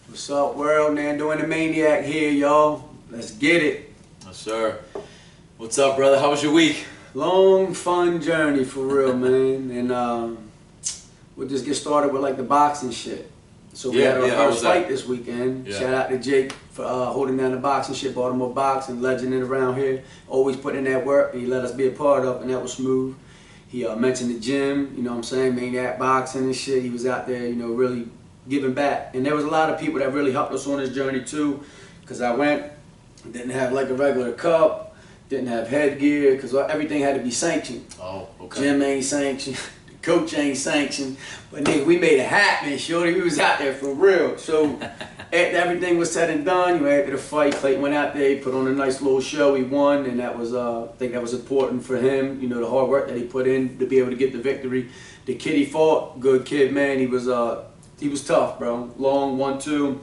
What's up, world? Nando and the Maniac here, y'all. Let's get it. Yes, sir. What's up, brother? How was your week? Long, fun journey for real, man. And we'll just get started with like the boxing shit. So we had our first fight this weekend. Yeah. Shout out to Jake for holding down the boxing shit, Baltimore boxing, legend around here. Always putting in that work, and he let us be a part of, and that was smooth. He mentioned the gym, you know what I'm saying, Maniac boxing and shit. He was out there, you know, really giving back. And there was a lot of people that really helped us on this journey too, because I went, didn't have like a regular cup, didn't have headgear, because everything had to be sanctioned. Oh, okay. Gym ain't sanctioned, the coach ain't sanctioned, but nigga, we made it happen, shorty. We was out there for real. So after everything was said and done, you know, after the fight, Clayton went out there, he put on a nice little show, he won, and that was, I think that was important for him, you know, the hard work that he put in to be able to get the victory. The kid he fought, good kid, man, he was tough, bro. Long 1-2.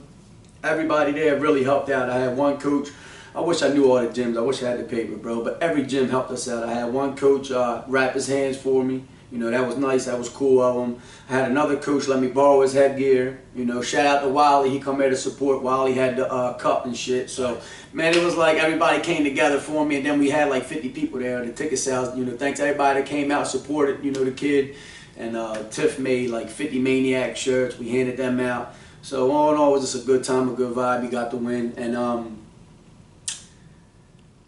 Everybody there really helped out. I had one coach. I wish I knew all the gyms. I wish I had the paper, bro. But every gym helped us out. I had one coach wrap his hands for me. You know, that was nice. That was cool of him. I had another coach let me borrow his headgear. You know, shout out to Wiley. He come here to support. Wiley had the cup and shit. So, man, it was like everybody came together for me. And then we had like 50 people there. The ticket sales, you know, thanks to everybody that came out, supported, you know, the kid. And Tiff made like 50 Maniac shirts. We handed them out. So all in all, it was just a good time, a good vibe. We got the win. And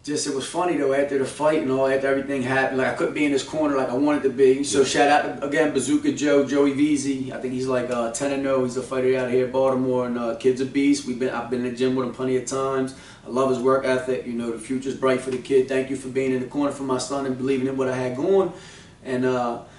just it was funny though, after the fight and all, after everything happened, like I couldn't be in this corner like I wanted to be. So shout out to, again, Bazooka Joe, Joey Veazey. I think he's like 10-0. He's a fighter out here in Baltimore, and kid's a beast. I've been in the gym with him plenty of times. I love his work ethic. You know, the future's bright for the kid. Thank you for being in the corner for my son and believing in what I had going. And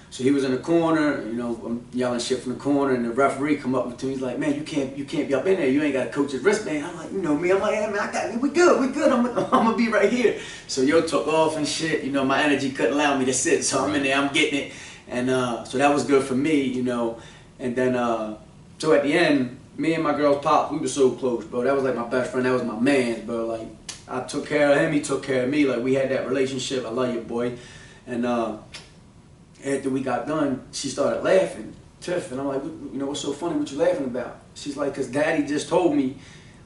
so he was in the corner, you know, I'm yelling shit from the corner, and the referee come up to me, he's like, man, you can't be up in there, you ain't got a coach's wristband. I'm like, you know me, I'm like, hey, man, I got it, we good, I'm gonna be right here. So yo took off and shit, you know, my energy couldn't allow me to sit, so I'm in there, I'm getting it. And so that was good for me, you know. And then, so at the end, me and my girl's pop, we were so close, bro. That was like my best friend, that was my man, bro. Like, I took care of him, he took care of me, like we had that relationship. I love you, boy. And after we got done, she started laughing, Tiff, and I'm like, you know, what's so funny, what you laughing about? She's like, cause daddy just told me,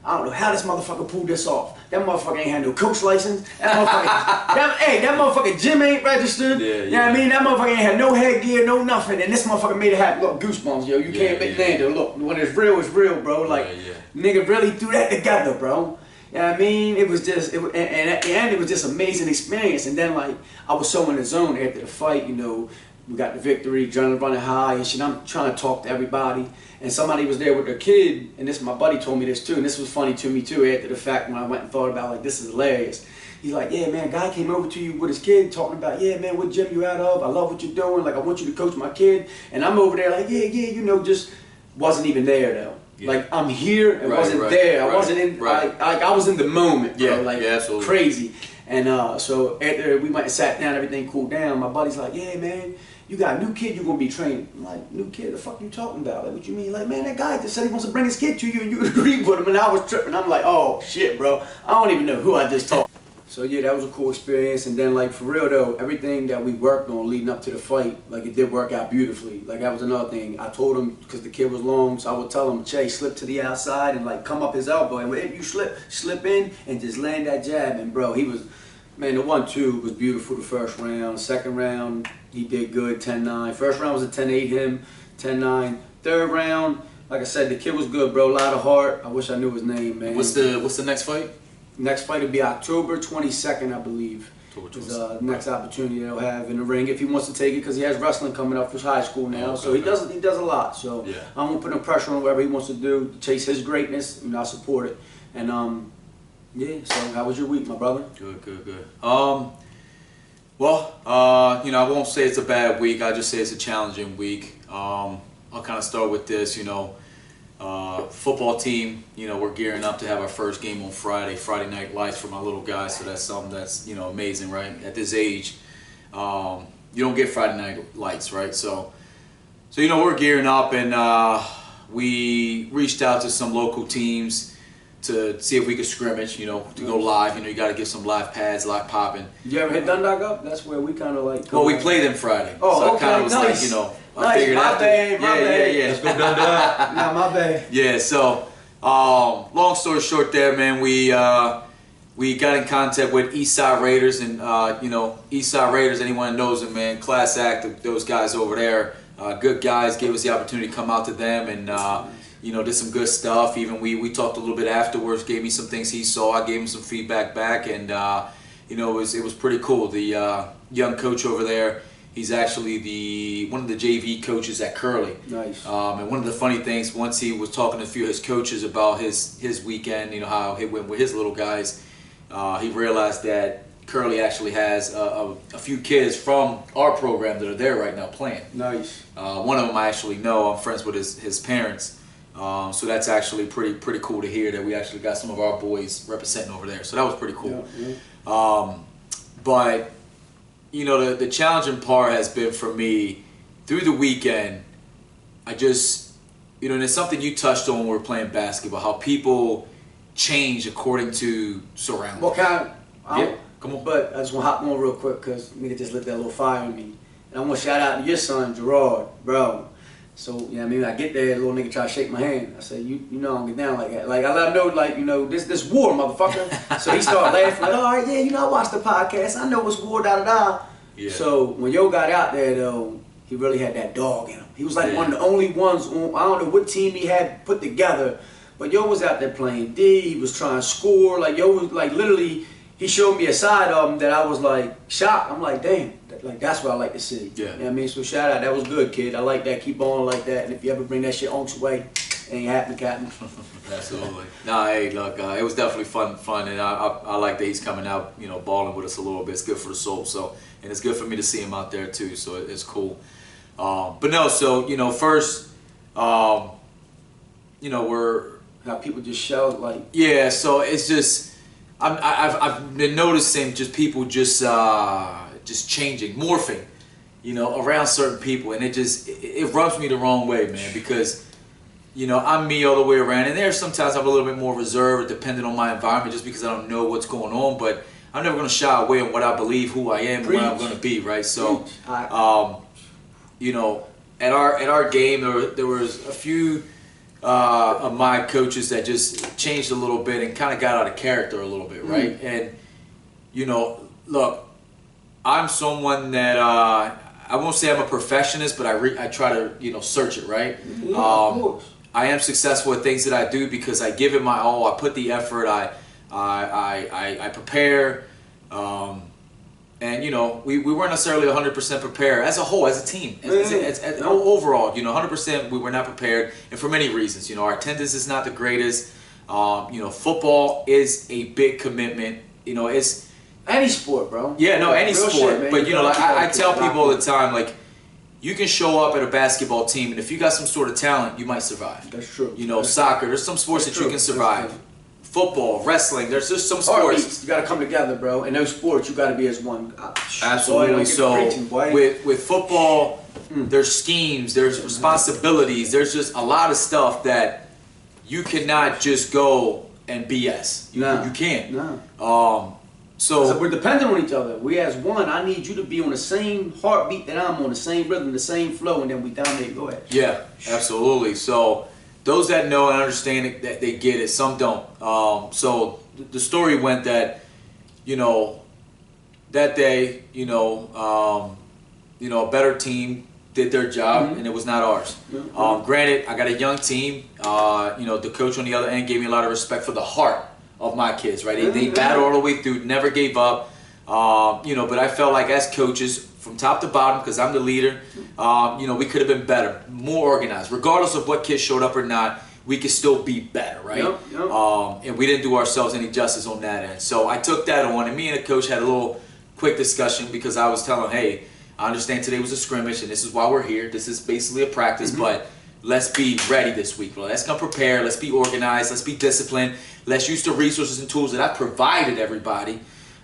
I don't know how this motherfucker pulled this off. That motherfucker ain't had no coach license. That motherfucker, that motherfucker gym ain't registered. Yeah, you know what I mean? That motherfucker ain't had no headgear, no nothing, and this motherfucker made it happen. Look, goosebumps, yo, you can't make Nando. Look, when it's real, bro. Like, nigga really threw that together, bro. You know what I mean? It was just, and at the end, it was just amazing experience. And then, like, I was so in the zone after the fight, you know, we got the victory, adrenaline running high and shit. I'm trying to talk to everybody. And somebody was there with their kid, and this, my buddy told me this too, and this was funny to me too after the fact when I went and thought about, like, this is hilarious. He's like, yeah, man, guy came over to you with his kid talking about, yeah, man, what gym you out of? I love what you're doing. Like, I want you to coach my kid. And I'm over there like, yeah, you know, just wasn't even there though. Yeah. Like, I'm here and wasn't there. I wasn't in, like I was in the moment, bro. Like, crazy. And so after we went and sat down, everything cooled down, my buddy's like, yeah, man, you got a new kid you're going to be training. I'm like, new kid? The fuck you talking about? Like, what you mean? Like, man, that guy just said he wants to bring his kid to you and you agreed with him, and I was tripping. I'm like, oh, shit, bro. I don't even know who I just talked. So, yeah, that was a cool experience. And then, like, for real, though, everything that we worked on leading up to the fight, like, it did work out beautifully. Like, that was another thing. I told him, because the kid was long, so I would tell him, Che, slip to the outside and, like, come up his elbow. And if you slip in and just land that jab. And, bro, he was, man, the 1-2 was beautiful the first round. Second round, he did good, 10-9. First round was a 10-8 him, 10-9. Third round, like I said, the kid was good, bro. A lot of heart. I wish I knew his name, man. What's the next fight? Next fight will be October 22nd, I believe. October 22nd. Next opportunity they'll have in the ring if he wants to take it, because he has wrestling coming up for high school now. So he does a lot. So I won't put no pressure on whatever he wants to do to chase his greatness, and I support it. And yeah. So how was your week, my brother? Good. Well, you know, I won't say it's a bad week. I just say it's a challenging week. I'll kind of start with this. You know, football team. You know, we're gearing up to have our first game on Friday night lights for my little guy. So that's something that's, you know, amazing, right? At this age, you don't get Friday night lights, right? So you know, we're gearing up, and we reached out to some local teams to see if we could scrimmage, you know, to go live. You know, you got to get some live pads, live popping. You ever hit Dundalk up? That's where we kind of like. Well, we played them Friday. Oh, so okay, I kind of was nice. like, you know, I figured out. Yeah. Let's go Dundalk. Nah, my bad. Yeah, so Long story short, there, man, we got in contact with Eastside Raiders, and Eastside Raiders. Anyone who knows them, man, class act. Those guys over there, good guys. Gave us the opportunity to come out to them and did some good stuff. Even we talked a little bit afterwards. Gave me some things he saw. I gave him some feedback back, and it was pretty cool. The young coach over there, he's actually one of the JV coaches at Curly. Nice. And one of the funny things, once he was talking to a few of his coaches about his weekend, how it went with his little guys, he realized that Curly actually has a few kids from our program that are there right now playing. Nice. One of them I actually know. I'm friends with his parents. So that's actually pretty cool to hear that we actually got some of our boys representing over there. So that was pretty cool. Yeah. But the challenging part has been for me through the weekend. I just and it's something you touched on when we were playing basketball, how people change according to surroundings. What kind? Yeah, come on. But I just want to hop on real quick because nigga just lit that little fire in me. And I want to shout out to your son, Gerard, bro. So, I get there, little nigga try to shake my hand. I said, you know I don't get down like that. Like, I let him know, this war, motherfucker. So he started laughing, like, all right, yeah, I watched the podcast. I know it's war, da-da-da. Yeah. So when Yo got out there, though, he really had that dog in him. He was like one of the only ones on, I don't know what team he had put together, but Yo was out there playing D. He was trying to score. Like, Yo was, like, literally, he showed me a side of him that I was, like, shocked. I'm like, damn. Like, that's what I like to see. Yeah. You know what I mean? So shout out. That was good, kid. I like that. Keep on like that. And if you ever bring that shit Onk's way, it ain't happening, Captain. Absolutely. Nah, hey, look, it was definitely fun, and I like that he's coming out, balling with us a little bit. It's good for the soul. So, and it's good for me to see him out there too. So it's cool. But no, so first, we're how people just shout like. Yeah. So it's just I've been noticing just people just changing, morphing, around certain people, and it rubs me the wrong way, man, because I'm me all the way around, and there's sometimes I'm a little bit more reserved depending on my environment just because I don't know what's going on, but I'm never going to shy away on what I believe, who I am, and what I'm going to be, right? So at our game there was a few of my coaches that just changed a little bit and kind of got out of character a little bit, right? And look, I'm someone that I won't say I'm a perfectionist, but I try to search it, right? Yeah, of course. I am successful at things that I do because I give it my all. I put the effort. I prepare, and we weren't necessarily 100% prepared as a whole, as a team, overall. 100% we were not prepared, and for many reasons. Our attendance is not the greatest. Football is a big commitment. It's any sport, bro. Yeah, no, any sport. Shit, but I tell people all the time, like, you can show up at a basketball team, and if you got some sort of talent, you might survive. That's true. Soccer. There's some sports that you can survive. Football, wrestling. There's just some sports. You got to come together, bro. In those sports, you got to be as one. Absolutely. So with football, there's schemes, there's responsibilities, there's just a lot of stuff that you cannot just go and BS. You can't. No. So we're dependent on each other. We as one. I need you to be on the same heartbeat that I'm on, the same rhythm, the same flow, and then we dominate. Go ahead. Yeah, absolutely. So those that know and understand it, that they get it. Some don't. So the story went that, that day, a better team did their job, and it was not ours. Granted, I got a young team. The coach on the other end gave me a lot of respect for the heart of my kids, right? They battled all the way through, never gave up. But I felt like as coaches, from top to bottom, because I'm the leader, we could have been better, more organized. Regardless of what kids showed up or not, we could still be better, right? And we didn't do ourselves any justice on that end. So I took that on, and me and the coach had a little quick discussion because I was telling him, hey, I understand today was a scrimmage, and this is why we're here. This is basically a practice, but let's be ready this week, bro. Let's come prepared. Let's be organized. Let's be disciplined. Let's use the resources and tools that I provided everybody.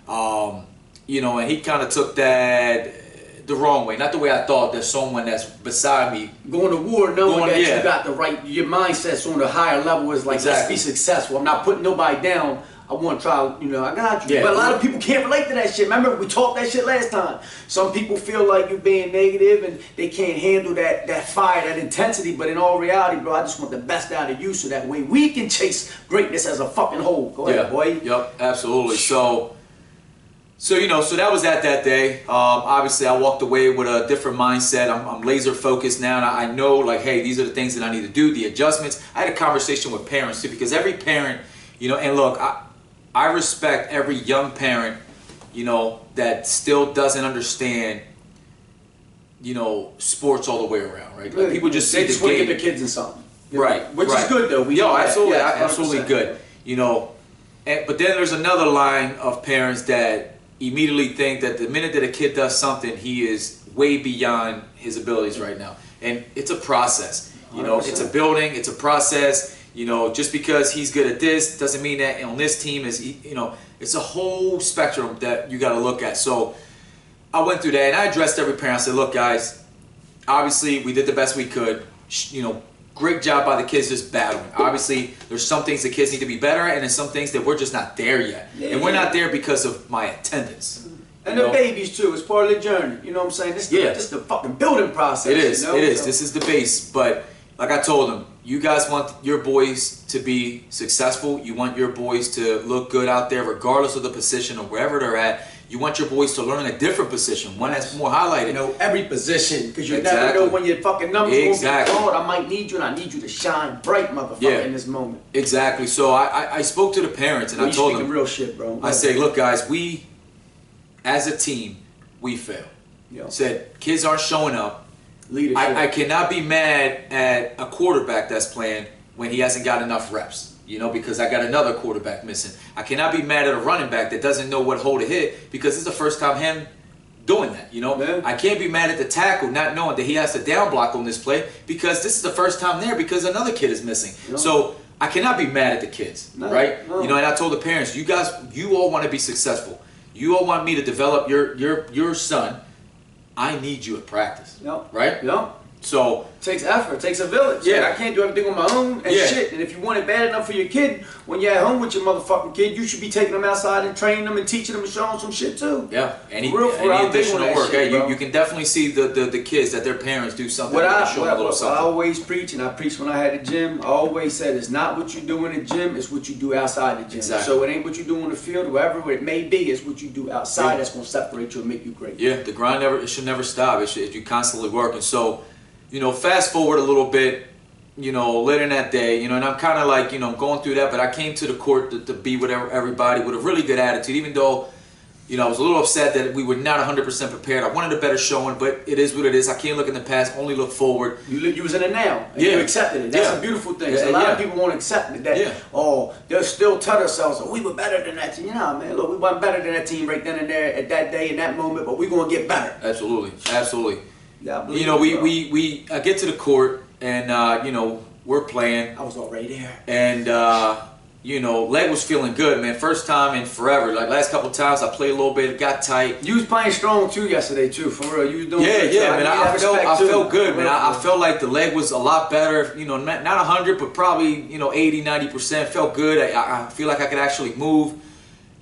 And he kind of took that the wrong way. Not the way I thought. There's someone that's beside me. Going to war knowing that you got the right, your mindset's on a higher level is like, let's be successful. I'm not putting nobody down. I want to try, you know, I got you. Yeah. But a lot of people can't relate to that shit. Remember, we talked that shit last time. Some people feel like you're being negative and they can't handle that fire, that intensity. But in all reality, bro, I just want the best out of you so that way we can chase greatness as a fucking whole. Go ahead, boy. Yep, absolutely. So you know, so that was that day. Obviously, I walked away with a different mindset. I'm laser focused now, and I know, like, hey, these are the things that I need to do, the adjustments. I had a conversation with parents too, because every parent, you know, and look, I respect every young parent, you know, that still doesn't understand, you know, sports all the way around, right? Like, people just see they just want to get their kids in something, right? Which is good though. Absolutely, yeah, absolutely good. You know, but then there's another line of parents that immediately think that the minute that a kid does something, he is way beyond his abilities right now. And it's a process. You know, 100%. It's a building, it's a process. You know, just because he's good at this doesn't mean that on this team is, you know, it's a whole spectrum that you got to look at. So I went through that and I addressed every parent. I said, look, guys, obviously we did the best we could. You know, great job by the kids just battling. Obviously, there's some things the kids need to be better at, and there's some things that we're just not there yet. Yeah. And we're not there because of my attendance. And the babies too. It's part of the journey. You know what I'm saying? This is the fucking building process. It is. You know? It is. This is the base. But like I told them, you guys want your boys to be successful. You want your boys to look good out there, regardless of the position or wherever they're at. You want your boys to learn a different position, one that's more highlighted. You know, every position, because you never know when your fucking numbers will be called. I might need you, and I need you to shine bright, motherfucker, in this moment. Exactly. So I spoke to the parents, and I told them, real shit, bro. I say, look, guys, we, as a team, we fail. Said, kids aren't showing up. Leadership. I cannot be mad at a quarterback that's playing when he hasn't got enough reps. You know, because I got another quarterback missing. I cannot be mad at a running back that doesn't know what hole to hit because it's the first time him doing that, you know. Yeah. I can't be mad at the tackle not knowing that he has to down block on this play because this is the first time there because another kid is missing. No. So I cannot be mad at the kids, right? No. You know, and I told the parents, you guys, you all want to be successful. You all want me to develop your son. I need you at practice, right? Yep. So it takes effort, it takes a village. Yeah, I can't do everything on my own and shit. And if you want it bad enough for your kid, when you're at home with your motherfucking kid, you should be taking them outside and training them and teaching them and showing them some shit too. Yeah, any additional work. Hey, you can definitely see the kids that their parents do something. What I always preach, and I preached when I had a gym, I always said it's not what you do in the gym, it's what you do outside the gym. Exactly. So it ain't what you do on the field, wherever it may be, it's what you do outside that's going to separate you and make you great. Yeah, the grind it should never stop. You constantly working. So, you know, fast forward a little bit, you know, later in that day, you know, and I'm kind of like, you know, I'm going through that, but I came to the court to be with everybody with a really good attitude, even though, you know, I was a little upset that we were not 100% prepared. I wanted a better showing, but it is what it is. I can't look in the past, only look forward. You was in the now, and you accepted it. That's a beautiful thing. So a lot of people won't accept it. They'll still tell themselves, oh, we were better than that team. You know, man, look, we weren't better than that team right then and there at that day, in that moment, but we're going to get better. Absolutely, absolutely. Yeah, you know, we get to the court and you know, we're playing. I was already there. And you know, leg was feeling good, man. First time in forever. Like last couple of times, I played a little bit, it got tight. You was playing strong too yesterday too, for real. You was doing good. Yeah, man. I felt good, man. I felt like the leg was a lot better. You know, not 100, but probably 80, 90%. Felt good. I feel like I could actually move.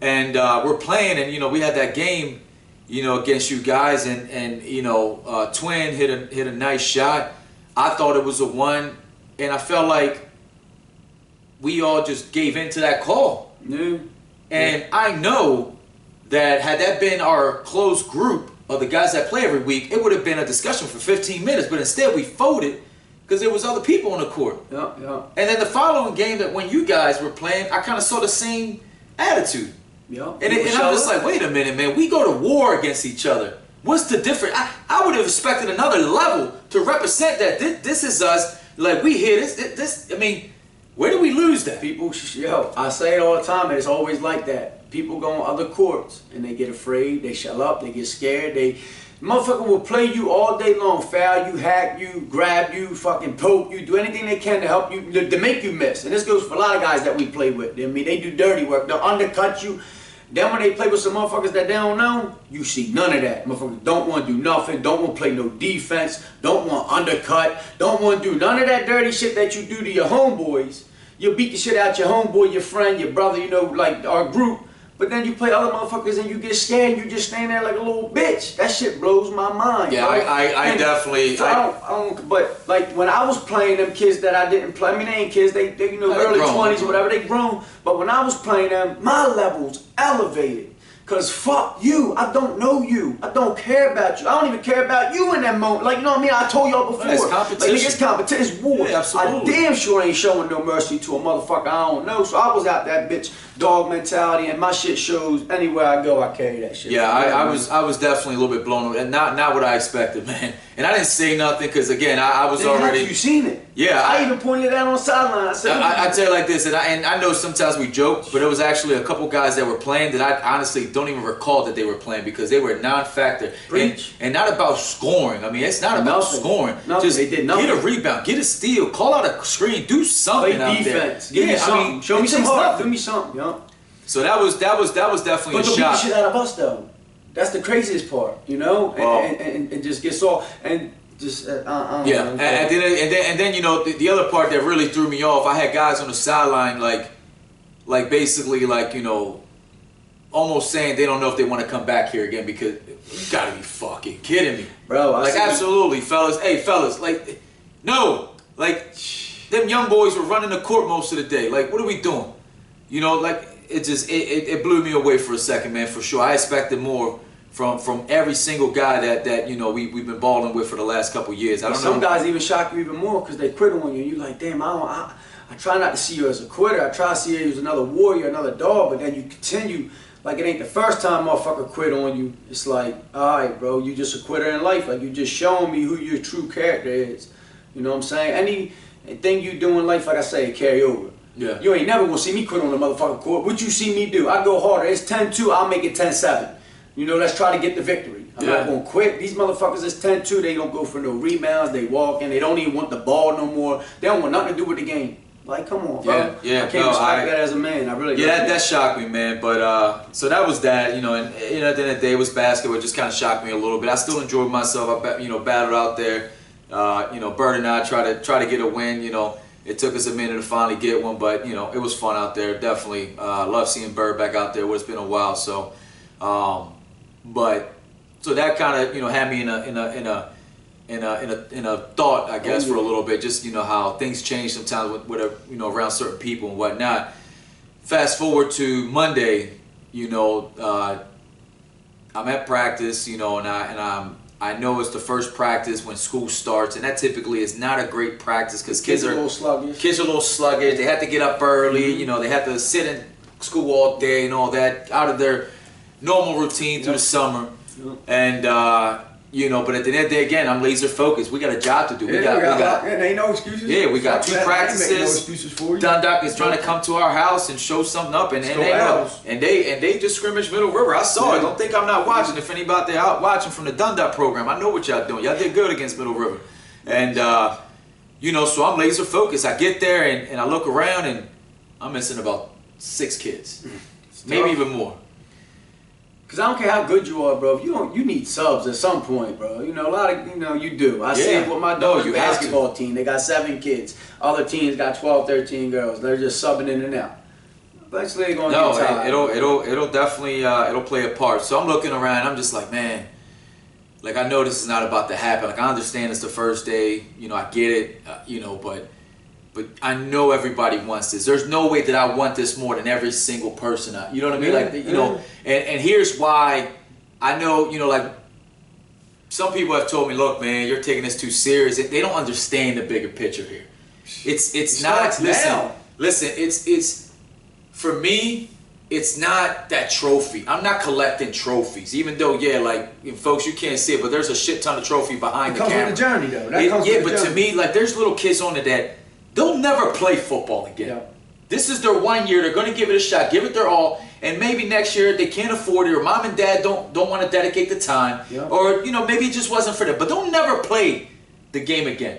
And we're playing, and you know, we had that game, you know, against you guys, and you know, Twin hit a nice shot. I thought it was a one, and I felt like we all just gave in to that call. Yeah. And I know that had that been our close group of the guys that play every week, it would have been a discussion for 15 minutes. But instead, we folded because there was other people on the court. Yeah, yeah. And then the following game, that when you guys were playing, I kind of saw the same attitude. Yeah. And I'm just like, wait a minute, man. We go to war against each other. What's the difference? I would have expected another level to represent that. This is us. Like, we here. This. I mean, where do we lose that? People, I say it all the time, and it's always like that. People go on other courts, and they get afraid. They shell up. They get scared. Motherfucker will play you all day long, foul you, hack you, grab you, fucking poke you, do anything they can to help you, to make you miss. And this goes for a lot of guys that we play with. I mean, they do dirty work. They'll undercut you. Then when they play with some motherfuckers that they don't know, you see none of that. Motherfuckers don't want to do nothing, don't want to play no defense, don't want to undercut, don't want to do none of that dirty shit that you do to your homeboys. you'll beat the shit out your homeboy, your friend, your brother, you know, like our group. But then you play other motherfuckers and you get scared and you just stand there like a little bitch. That shit blows my mind. Yeah, I definitely. So I don't, but like when I was playing them kids that I didn't play, I mean they ain't kids, they you know, early 20s or whatever, they grown. But when I was playing them, my levels elevated. Cause fuck you, I don't know you, I don't care about you, I don't even care about you in that moment. Like, you know what I mean? I told y'all before. It's competition. Like, it's competition, it's war. Yeah, absolutely. I damn sure ain't showing no mercy to a motherfucker I don't know. So I was out that bitch dog mentality, and my shit shows anywhere I go, I carry that shit. Yeah, I was definitely a little bit blown away, and not what I expected, man. And I didn't say nothing because again, I was already. You seen it? Yeah, I even pointed it out on the sideline. I said, I tell you like this, and I know sometimes we joke, but it was actually a couple guys that were playing that I honestly don't even recall that they were playing because they were non-factor. And not about scoring. I mean, it's not about scoring. Just they did nothing. Get a rebound, get a steal, call out a screen, do something play out defense. there. Give me something. Show me some heart. Give me something, yo. So that was definitely a shock. But the shit out of us though. That's the craziest part, you know, and just gets off and just yeah. And then you know the other part that really threw me off. I had guys on the sideline like basically like, you know, almost saying they don't know if they want to come back here again because you gotta be fucking kidding me, bro. Like absolutely, fellas. Hey, fellas, like no, like them young boys were running the court most of the day. Like, what are we doing? You know, like. It blew me away for a second, man, for sure. I expected more from every single guy that you know we've been balling with for the last couple years. I don't know. Some guys even shock you even more because they quit on you. You're like, damn, I try not to see you as a quitter. I try to see you as another warrior, another dog. But then you continue like it ain't the first time motherfucker quit on you. It's like, all right, bro, you just a quitter in life. Like you just showing me who your true character is. You know what I'm saying? Anything you do in life, like I say, carry over. Yeah. You ain't never gonna see me quit on the motherfucking court. What you see me do? I go harder. It's 10-2, I'll make it 10-7. You know, let's try to get the victory. I'm not gonna quit. These motherfuckers is 10-2, they don't go for no rebounds, they walk in, they don't even want the ball no more. They don't want nothing to do with the game. Like, come on, bro. Yeah, I can't respect that as a man. I really that shocked me, man. But so that was that, you know, and you know, at the end of the day it was basketball. It just kinda shocked me a little bit. I still enjoyed myself. I battled out there. You know, Bird and I try to get a win, you know. It took us a minute to finally get one, but you know it was fun out there. Definitely love seeing Bird back out there. It's been a while, so but so that kind of, you know, had me in a thought, I guess, for a little bit. Just, you know, how things change sometimes with you know, around certain people and whatnot. Fast forward to Monday, you know, I'm at practice, you know, and I know it's the first practice when school starts, and that typically is not a great practice because kids are a little sluggish. They have to get up early, you know, they have to sit in school all day and all that, out of their normal routine through the summer. And you know, but at the end of the day, again, I'm laser focused. We got a job to do. We got ain't no excuses. Yeah, we got two practices. No excuses for you. Dundalk is trying to come to our house and show something up, and they just scrimmage Middle River. I saw it. Don't think I'm not watching. If anybody out watching from the Dundalk program, I know what y'all doing. Y'all did good against Middle River, and you know, so I'm laser focused. I get there and I look around and I'm missing about 6 kids, maybe even more. Cause I don't care how good you are, bro. If you need subs at some point, bro. You know, a lot of, you know, you do. I see it with my daughter's basketball team. They got 7 kids. Other teams got 12, 13 girls. They're just subbing in and out. Eventually they're gonna get tired. It'll definitely it'll play a part. So I'm looking around. I'm just like, man, like I know this is not about to happen. Like I understand it's the first day. You know, I get it. You know, but I know everybody wants this. There's no way that I want this more than every single person. You know what I mean? Like, you know, and here's why I know, you know, like some people have told me, look, man, you're taking this too serious. They don't understand the bigger picture here. It's not, listen, it's for me, it's not that trophy. I'm not collecting trophies, even though, yeah, like, folks, you can't see it, but there's a shit ton of trophy behind the camera. It comes with the journey, though. That comes with the journey. To me, like, there's little kids on it that they'll never play football again. Yeah. This is their 1 year. They're going to give it a shot, give it their all, and maybe next year they can't afford it, or mom and dad don't want to dedicate the time, or you know, maybe it just wasn't for them. But they'll never play the game again.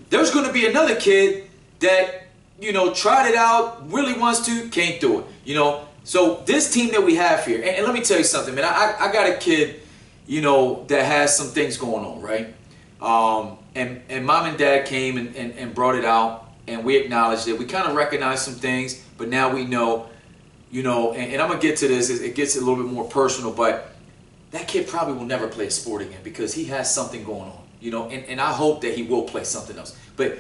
There's going to be another kid that, you know, tried it out, really wants to, can't do it. You know, so this team that we have here, and let me tell you something, man. I got a kid, you know, that has some things going on, right? And mom and dad came and brought it out, and we acknowledged it. We kind of recognized some things, but now we know, you know, and I'm going to get to this. It gets a little bit more personal, but that kid probably will never play a sport again because he has something going on, you know, and I hope that he will play something else. But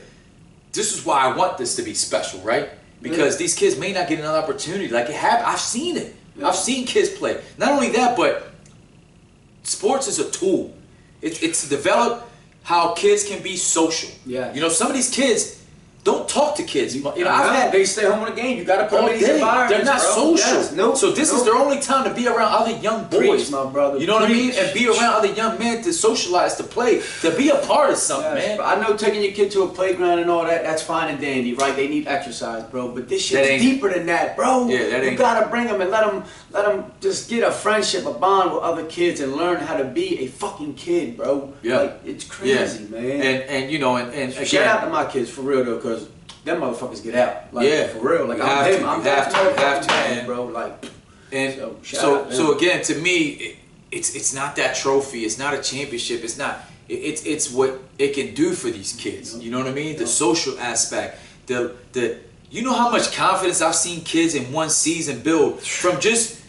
this is why I want this to be special, right? Because these kids may not get another opportunity. Like it happened. I've seen it. I've seen kids play. Not only that, but sports is a tool. It's to develop how kids can be social. Yeah. You know, some of these kids don't talk to kids. You know, they stay home on the game. You got to put them in these environments. They're not social. Yes, nope, so this is their only time to be around other young boys. Preach, my brother. You know what I mean? And be around other young men to socialize, to play, to be a part of something, man. I know taking your kid to a playground and all that, that's fine and dandy, right? They need exercise, bro. But this shit's deeper than that, bro. Yeah, that ain't. You got to bring them and let them just get a friendship, a bond with other kids and learn how to be a fucking kid, bro. Yeah. Like, it's crazy, man. And you know, and again, shout out to my kids, for real, though, because them motherfuckers get out. Like, yeah, for real. Like, I'm have to, man, bro. Like, and so again, to me, it's not that trophy. It's not a championship. It's not. It's what it can do for these kids. You know what I mean? The social aspect. You know how much confidence I've seen kids in one season build from just.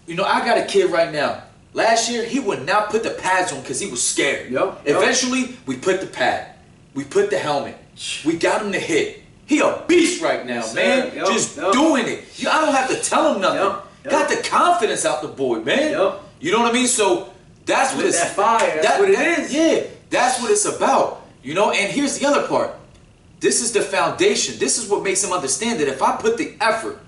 You know, I got a kid right now. Last year, he would not put the pads on because he was scared. Eventually, we put the pad. We put the helmet. We got him to hit. He a beast right now, man. Just doing it. I don't have to tell him nothing. Got the confidence out the boy, man. You know what I mean? So that's what it's that fire. That's what it is. Yeah, that's what it's about. You know, and here's the other part. This is the foundation. This is what makes him understand that if I put the effort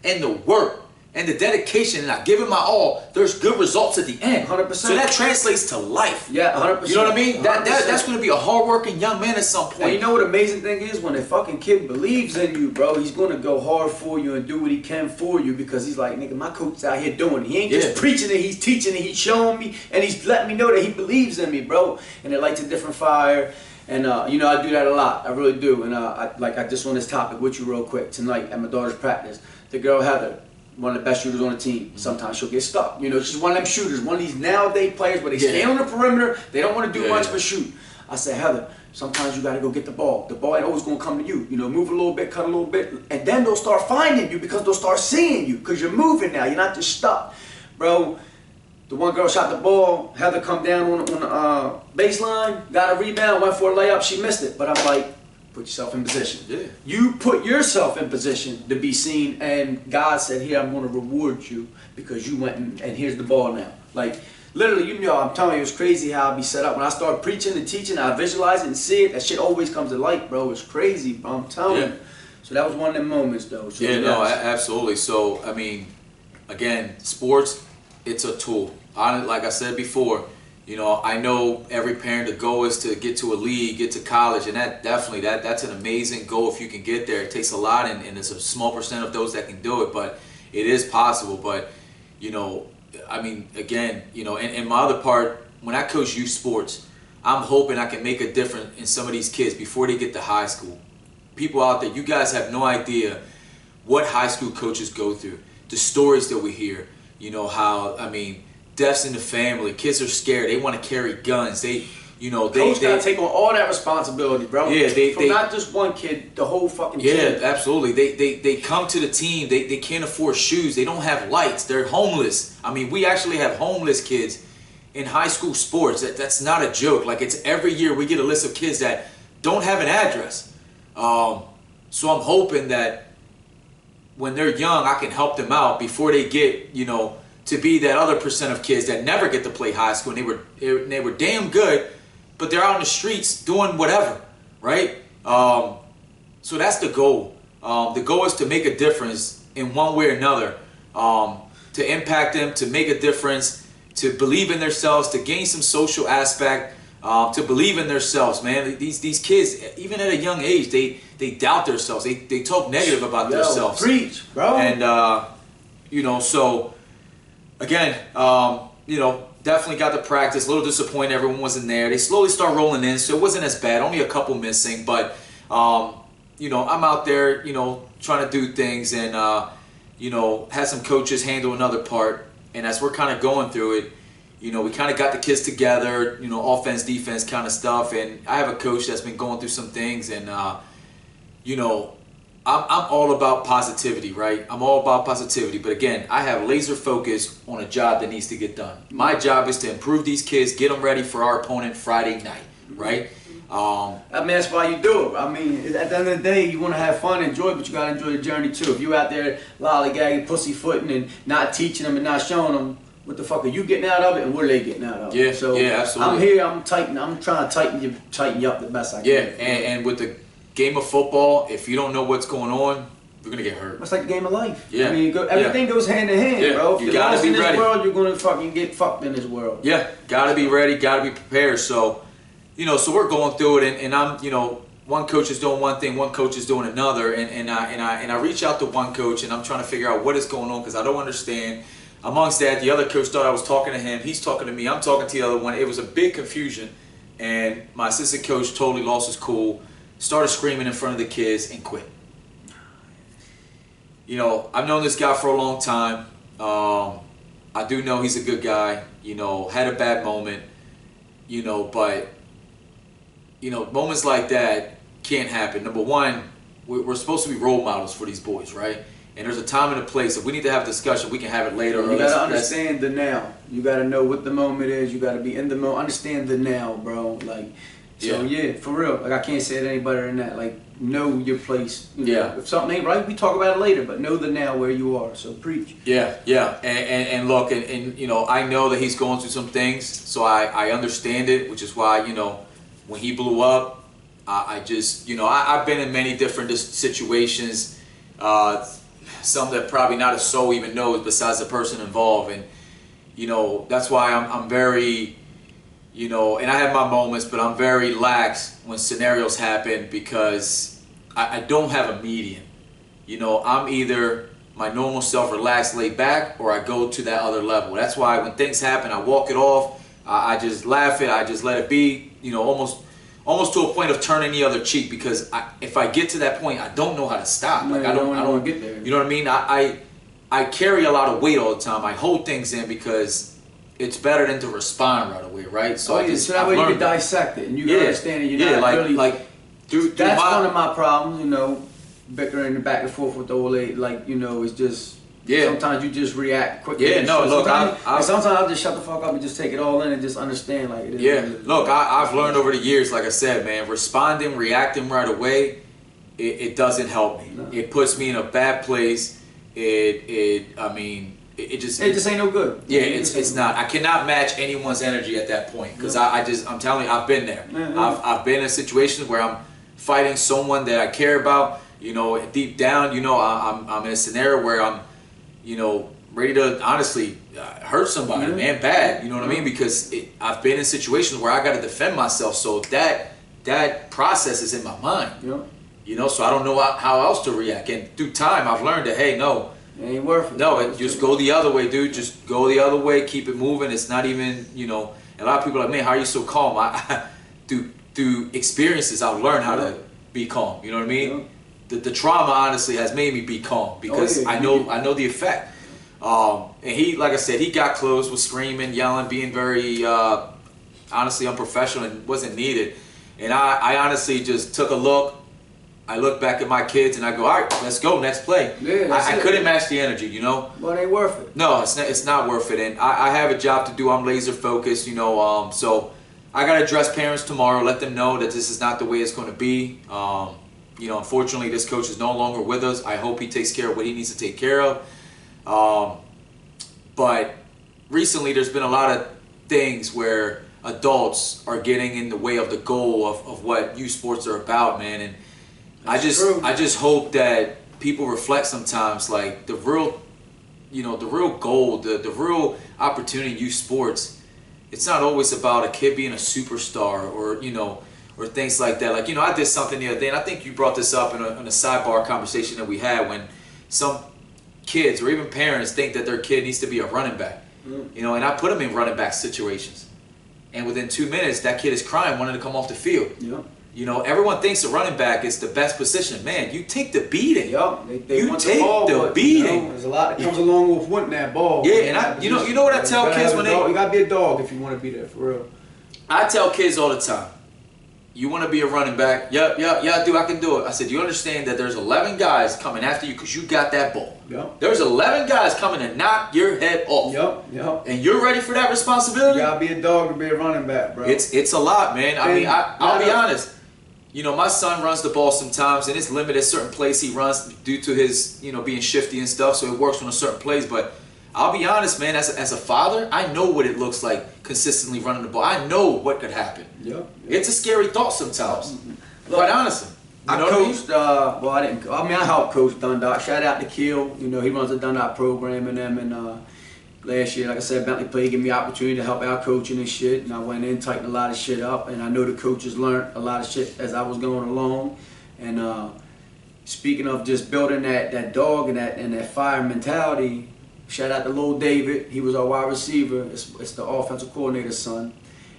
and the work and the dedication and I give it my all, there's good results at the end. 100%. So that translates to life. Yeah, 100%. You know what I mean? That's going to be a hardworking young man at some point. And you know what the amazing thing is? When a fucking kid believes in you, bro, he's going to go hard for you and do what he can for you because he's like, nigga, my coach's out here doing it. He ain't just preaching it, he's teaching it, he's showing me, and he's letting me know that he believes in me, bro. And it lights a different fire. And, you know, I do that a lot. I really do. And, I just on this topic with you real quick. Tonight at my daughter's practice, the girl Heather, one of the best shooters on the team. Sometimes she'll get stuck. You know, she's one of them shooters, one of these nowadays players where they stand on the perimeter, they don't want to do much but shoot. I said, Heather, sometimes you got to go get the ball. The ball ain't always going to come to you. You know, move a little bit, cut a little bit, and then they'll start finding you because they'll start seeing you because you're moving now. You're not just stuck. Bro, the one girl shot the ball, Heather come down on the baseline, got a rebound, went for a layup, she missed it. But I'm like, put yourself in position. Yeah. You put yourself in position to be seen, and God said, here, I'm going to reward you because you went and here's the ball now. Like, literally, you know, I'm telling you, it's crazy how I be set up. When I start preaching and teaching, I visualize it and see it. That shit always comes to light, bro. It's crazy, bro. I'm telling you. So that was one of them moments, though. So yeah, no, absolutely. So, I mean, again, sports, it's a tool. Like I said before, you know, I know every parent, the goal is to get to a league, get to college, and that definitely, that's an amazing goal if you can get there. It takes a lot, and it's a small percent of those that can do it, but it is possible. But, you know, I mean, again, you know, and my other part, when I coach youth sports, I'm hoping I can make a difference in some of these kids before they get to high school. People out there, you guys have no idea what high school coaches go through, the stories that we hear, you know, how, I mean, deaths in the family, kids are scared, they want to carry guns, they gotta take on all that responsibility, bro. Yeah, they not just one kid, the whole fucking team. Yeah, absolutely. They come to the team, they can't afford shoes, they don't have lights, they're homeless. I mean, we actually have homeless kids in high school sports. That's not a joke. Like, it's every year we get a list of kids that don't have an address. So I'm hoping that when they're young, I can help them out before they get, you know, to be that other percent of kids that never get to play high school, and they were damn good, but they're out in the streets doing whatever, right? So that's the goal. The goal is to make a difference in one way or another, to impact them, to make a difference, to believe in themselves, to gain some social aspect, to believe in themselves, man. These kids, even at a young age, they doubt themselves. They talk negative about themselves. Preach, bro. And you know, so. Again, you know, definitely got to practice. A little disappointed everyone wasn't there. They slowly start rolling in, so it wasn't as bad. Only a couple missing, but you know, I'm out there, you know, trying to do things, and you know, had some coaches handle another part. And as we're kind of going through it, you know, we kind of got the kids together, you know, offense, defense kind of stuff. And I have a coach that's been going through some things, and you know, I'm all about positivity, right? I'm all about positivity. But again, I have laser focus on a job that needs to get done. My job is to improve these kids, get them ready for our opponent Friday night, right? I mean, that's why you do it. I mean, at the end of the day, you want to have fun, enjoy it, but you got to enjoy the journey too. If you out there lollygagging, pussyfooting, and not teaching them and not showing them, what the fuck are you getting out of it, and what are they getting out of it? Yeah, so yeah, absolutely. I'm here. I'm trying to tighten you up the best I can. Yeah, and with the game of football, if you don't know what's going on, you're gonna get hurt. It's like the game of life. Yeah. I mean, everything goes hand in hand, bro. If You you're gotta lost be in this ready. world, you're gonna fucking get fucked in this world. Yeah, gotta be ready, gotta be prepared. So, you know, so we're going through it, and I'm, you know, one coach is doing one thing, one coach is doing another, and I reach out to one coach, and I'm trying to figure out what is going on because I don't understand. Amongst that, the other coach thought I was talking to him. He's talking to me. I'm talking to the other one. It was a big confusion, and my assistant coach totally lost his cool, started screaming in front of the kids, and quit. You know, I've known this guy for a long time. I do know he's a good guy. You know, had a bad moment. You know, but you know, moments like that can't happen. Number one, we're supposed to be role models for these boys, right? And there's a time and a place. If we need to have a discussion, we can have it later. You gotta understand the now. You gotta know what the moment is. You gotta be in the moment. Understand the now, bro. Like, so yeah, for real. Like, I can't say it any better than that. Like, know your place. You know, if something ain't right, we talk about it later. But know the now where you are. So preach. Yeah, yeah. And look, and you know, I know that he's going through some things, so I understand it, which is why, you know, when he blew up, I just, you know, I've been in many different situations. Some that probably not a soul even knows besides the person involved, and you know, that's why I'm very, you know, and I have my moments, but I'm very lax when scenarios happen because I don't have a median. You know, I'm either my normal self, relaxed, laid back, or I go to that other level. That's why when things happen, I walk it off. I just laugh it. I just let it be. You know, almost to a point of turning the other cheek, because if I get to that point, I don't know how to stop. Like, I don't get there. You know what I mean? I carry a lot of weight all the time. I hold things in because it's better than to respond right away, right? So so that way you can dissect it and you can understand it. You're not really that's one of my problems. You know, bickering back and forth with the old lady. Like, you know, it's just. Yeah. Sometimes you just react quickly. Yeah, no, look, sometimes I'll just shut the fuck up and just take it all in and just understand, like, it is. Yeah, look, I've learned over the years, like I said, man, responding, reacting right away, it doesn't help me. No. It puts me in a bad place. It just ain't no good. Yeah, it's not. I cannot match anyone's energy at that point because I'm telling you, I've been there. I've been in situations where I'm fighting someone that I care about. You know, deep down, you know, I'm in a scenario where I'm, you know, ready to honestly hurt somebody, man, bad. You know what I mean? Because I've been in situations where I got to defend myself, so that process is in my mind. Yeah. You know, so I don't know how else to react. And through time, I've learned that, hey, no, it ain't worth it. No, just go the other way, dude. Just go the other way. Keep it moving. It's not even, you know. A lot of people are like, man, how are you so calm? Through experiences, I've learned how to be calm. You know what I mean? Yeah. The trauma honestly has made me be calm because I know the effect. And he, like I said, he got close, was screaming, yelling, being very honestly unprofessional and wasn't needed. And I honestly just took a look. I look back at my kids and I go, all right, let's go, next play. Yeah, I couldn't match the energy, you know. But it ain't worth it. No, it's not worth it. And I have a job to do. I'm laser focused, you know. So I got to address parents tomorrow, let them know that this is not the way it's going to be. You know, unfortunately, this coach is no longer with us. I hope he takes care of what he needs to take care of. But recently, there's been a lot of things where adults are getting in the way of the goal of what youth sports are about, man. And I just hope that people reflect sometimes, like the real, you know, the real goal, the real opportunity in youth sports. It's not always about a kid being a superstar or, you know, or things like that. Like, you know, I did something the other day, and I think you brought this up in a sidebar conversation that we had when some kids or even parents think that their kid needs to be a running back. You know, and I put them in running back situations. And within 2 minutes, that kid is crying, wanting to come off the field. Yeah. You know, everyone thinks a running back is the best position. Man, you take the beating. Yeah, they you want take the beating. You know, there's a lot that comes along with wanting that ball. Yeah, and you know what I tell kids when you gotta be a dog if you want to be there, for real. I tell kids all the time, you want to be a running back? Yeah, dude, I can do it. I said, do you understand that there's 11 guys coming after you because you got that ball? Yep. There's 11 guys coming to knock your head off. Yep. And you're ready for that responsibility? You gotta be a dog to be a running back, bro. It's a lot, man. I mean, I'll be honest. You know, my son runs the ball sometimes, and it's limited at certain plays he runs due to his, you know, being shifty and stuff, so it works on a certain plays. But I'll be honest, man, as a father, I know what it looks like consistently running the ball. I know what could happen. Yep. It's a scary thought sometimes. Quite honestly. I coached, well, I didn't, I mean, I helped coach Dundalk. Shout out to Keel. You know, he runs the Dundalk program and them. And last year, like I said, Bentley Play gave me the opportunity to help out coaching and shit. And I went in, tightened a lot of shit up. And I know the coaches learned a lot of shit as I was going along. And speaking of just building that dog and that fire mentality, shout out to Lil David. He was our wide receiver. It's the offensive coordinator's son.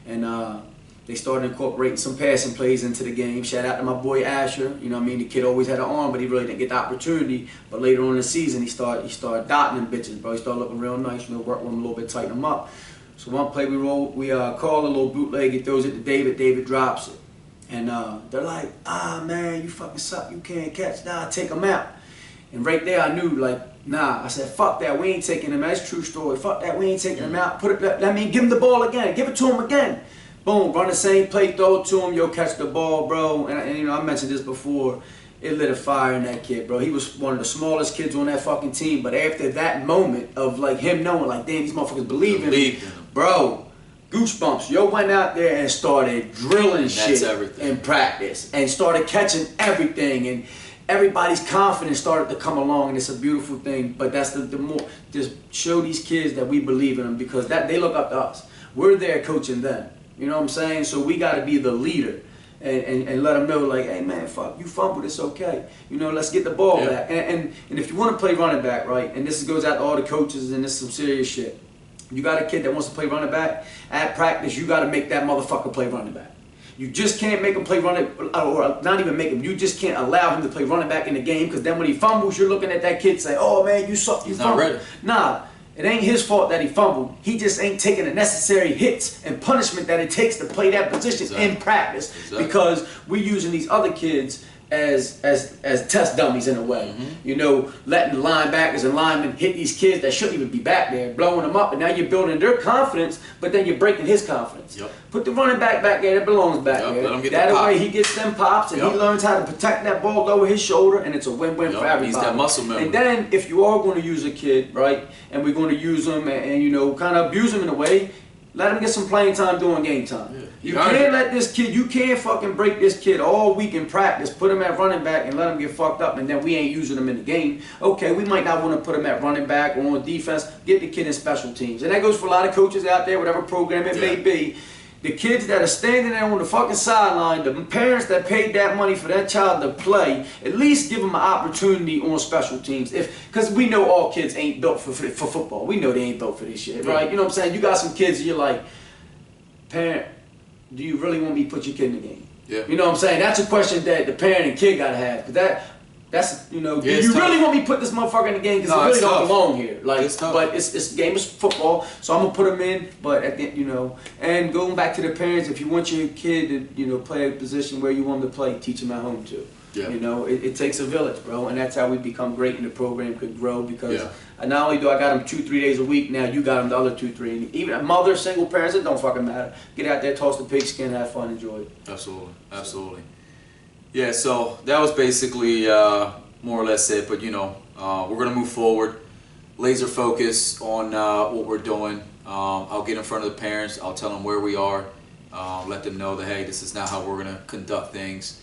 And they started incorporating some passing plays into the game. Shout out to my boy Asher. You know what I mean? The kid always had an arm, but he really didn't get the opportunity. But later on in the season, he started dotting them bitches, bro. He started looking real nice. You know, work with him a little bit, tighten him up. So one play we call a little bootleg. He throws it to David. David drops it. And they're like, man, you fucking suck. You can't catch. Nah, take him out. And right there, I knew, like, nah. I said, fuck that. We ain't taking him out. That's a true story. Fuck that. We ain't taking him out. Give him the ball again. Give it to him again. Boom, run the same play, throw it to him, yo, catch the ball, bro. And you know, I mentioned this before, it lit a fire in that kid, bro. He was one of the smallest kids on that fucking team, but after that moment of like him knowing, like, damn, these motherfuckers believe in him, bro, goosebumps. Yo went out there and started drilling shit in practice and started catching everything, and everybody's confidence started to come along, and it's a beautiful thing. But that's the more, just show these kids that we believe in them, because that they look up to us. We're there coaching them. You know what I'm saying? So we got to be the leader and let them know, like, hey, man, fuck, you fumbled, it's okay. You know, let's get the ball back. And if you want to play running back, right, and this goes out to all the coaches, and this is some serious shit. You got a kid that wants to play running back, at practice, you got to make that motherfucker play running back. You just can't make him play running, or not even make him, you just can't allow him to play running back in the game, because then when he fumbles, you're looking at that kid and say, oh, man, you suck, you fumbled. Not ready. Nah. It ain't his fault that he fumbled. He just ain't taking the necessary hits and punishment that it takes to play that position in practice. Because we're using these other kids as test dummies in a way. You know, letting linebackers and linemen hit these kids that shouldn't even be back there, blowing them up, and now you're building their confidence, but then you're breaking his confidence. Put the running back there that belongs back there. That way he gets them pops, and he learns how to protect that ball over his shoulder, and it's a win-win for everybody. He's that muscle memory. And then if you are going to use a kid, right, and we're going to use them and you know, kind of abuse them in a way, let him get some playing time during game time. You can't let this kid, you can't fucking break this kid all week in practice, put him at running back and let him get fucked up, and then we ain't using him in the game. Okay, we might not want to put him at running back or on defense, get the kid in special teams. And that goes for a lot of coaches out there, whatever program it may be. The kids that are standing there on the fucking sideline, the parents that paid that money for that child to play, at least give them an opportunity on special teams. Because we know all kids ain't built for football. We know they ain't built for this shit, right? You know what I'm saying? You got some kids and you're like, parent, do you really want me to put your kid in the game? You know what I'm saying? That's a question that the parent and kid gotta have. Because that's, you know, do you really want me to put this motherfucker in the game? Because he really don't belong here. Like, but it's game is football, so I'm gonna put him in. But at the, you know, and going back to the parents, if you want your kid to, you know, play a position where you want him to play, teach him at home too. You know, it takes a village, bro, and that's how we become great, and the program could grow. Because not only do I got him 2-3 days a week, now you got him the other 2-3. And even a mother, single parents, it don't fucking matter. Get out there, toss the pigskin, have fun, enjoy it. Absolutely. Yeah, so that was basically more or less it, but you know, we're going to move forward, laser focus on what we're doing. I'll get in front of the parents, I'll tell them where we are, let them know that, hey, this is not how we're going to conduct things,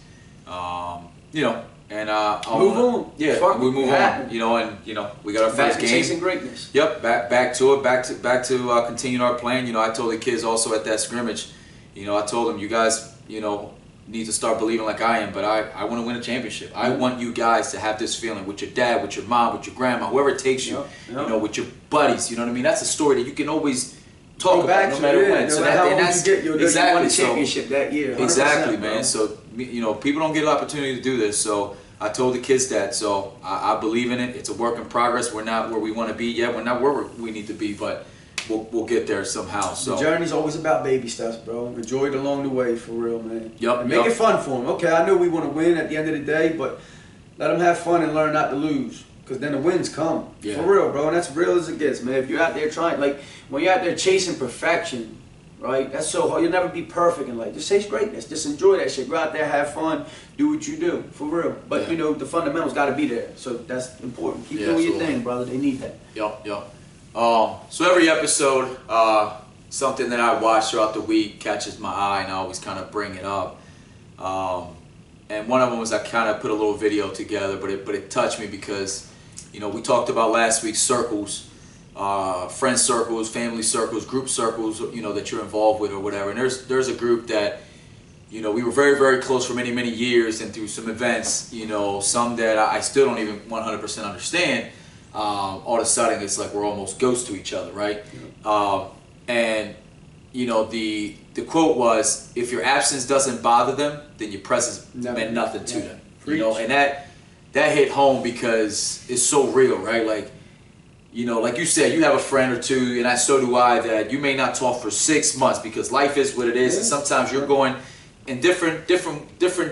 you know, and I'll move on. Yeah, we move on, you know, and you know, we got our first game. Chasing greatness. Yep, back to it, back to continuing our plan. You know, I told the kids also at that scrimmage, you know, I told them, you guys, you know, need to start believing like I am, but I want to win a championship. I want you guys to have this feeling with your dad, with your mom, with your grandma, whoever it takes you, you know, with your buddies. You know what I mean? That's a story that you can always talk about, no matter when. So that's exactly, a championship that year. 100%, exactly, man. So you know, people don't get an opportunity to do this. So I told the kids that. So I believe in it. It's a work in progress. We're not where we want to be yet. We're not where we need to be, but we'll get there somehow. So the journey's always about baby steps, bro. Enjoy it along the way, for real, man. Yep. And make it fun for them. Okay, I know we want to win at the end of the day, but let them have fun and learn not to lose. Because then the wins come. Yeah. For real, bro. And that's real as it gets, man. If you're out there trying, like, when you're out there chasing perfection, right? That's so hard. You'll never be perfect in life. Just chase greatness. Just enjoy that shit. Go out there, have fun, do what you do. For real. But, you know, the fundamentals got to be there. So that's important. Keep doing your thing, brother. They need that. Yup. So every episode, something that I watch throughout the week catches my eye, and I always kind of bring it up. And one of them was I kind of put a little video together, but it touched me because, you know, we talked about last week circles, friend circles, family circles, group circles, you know, that you're involved with or whatever. And there's a group that, you know, we were very, very close for many, many years, and through some events, you know, some that I still don't even 100% understand. All of a sudden, it's like we're almost ghosts to each other, right? And you know, the quote was, "If your absence doesn't bother them, then your presence meant nothing to them." You know, and that hit home because it's so real, right? Like, you know, like you said, you have a friend or two, and so do I, that you may not talk for 6 months because life is what it is, and sometimes you're going in different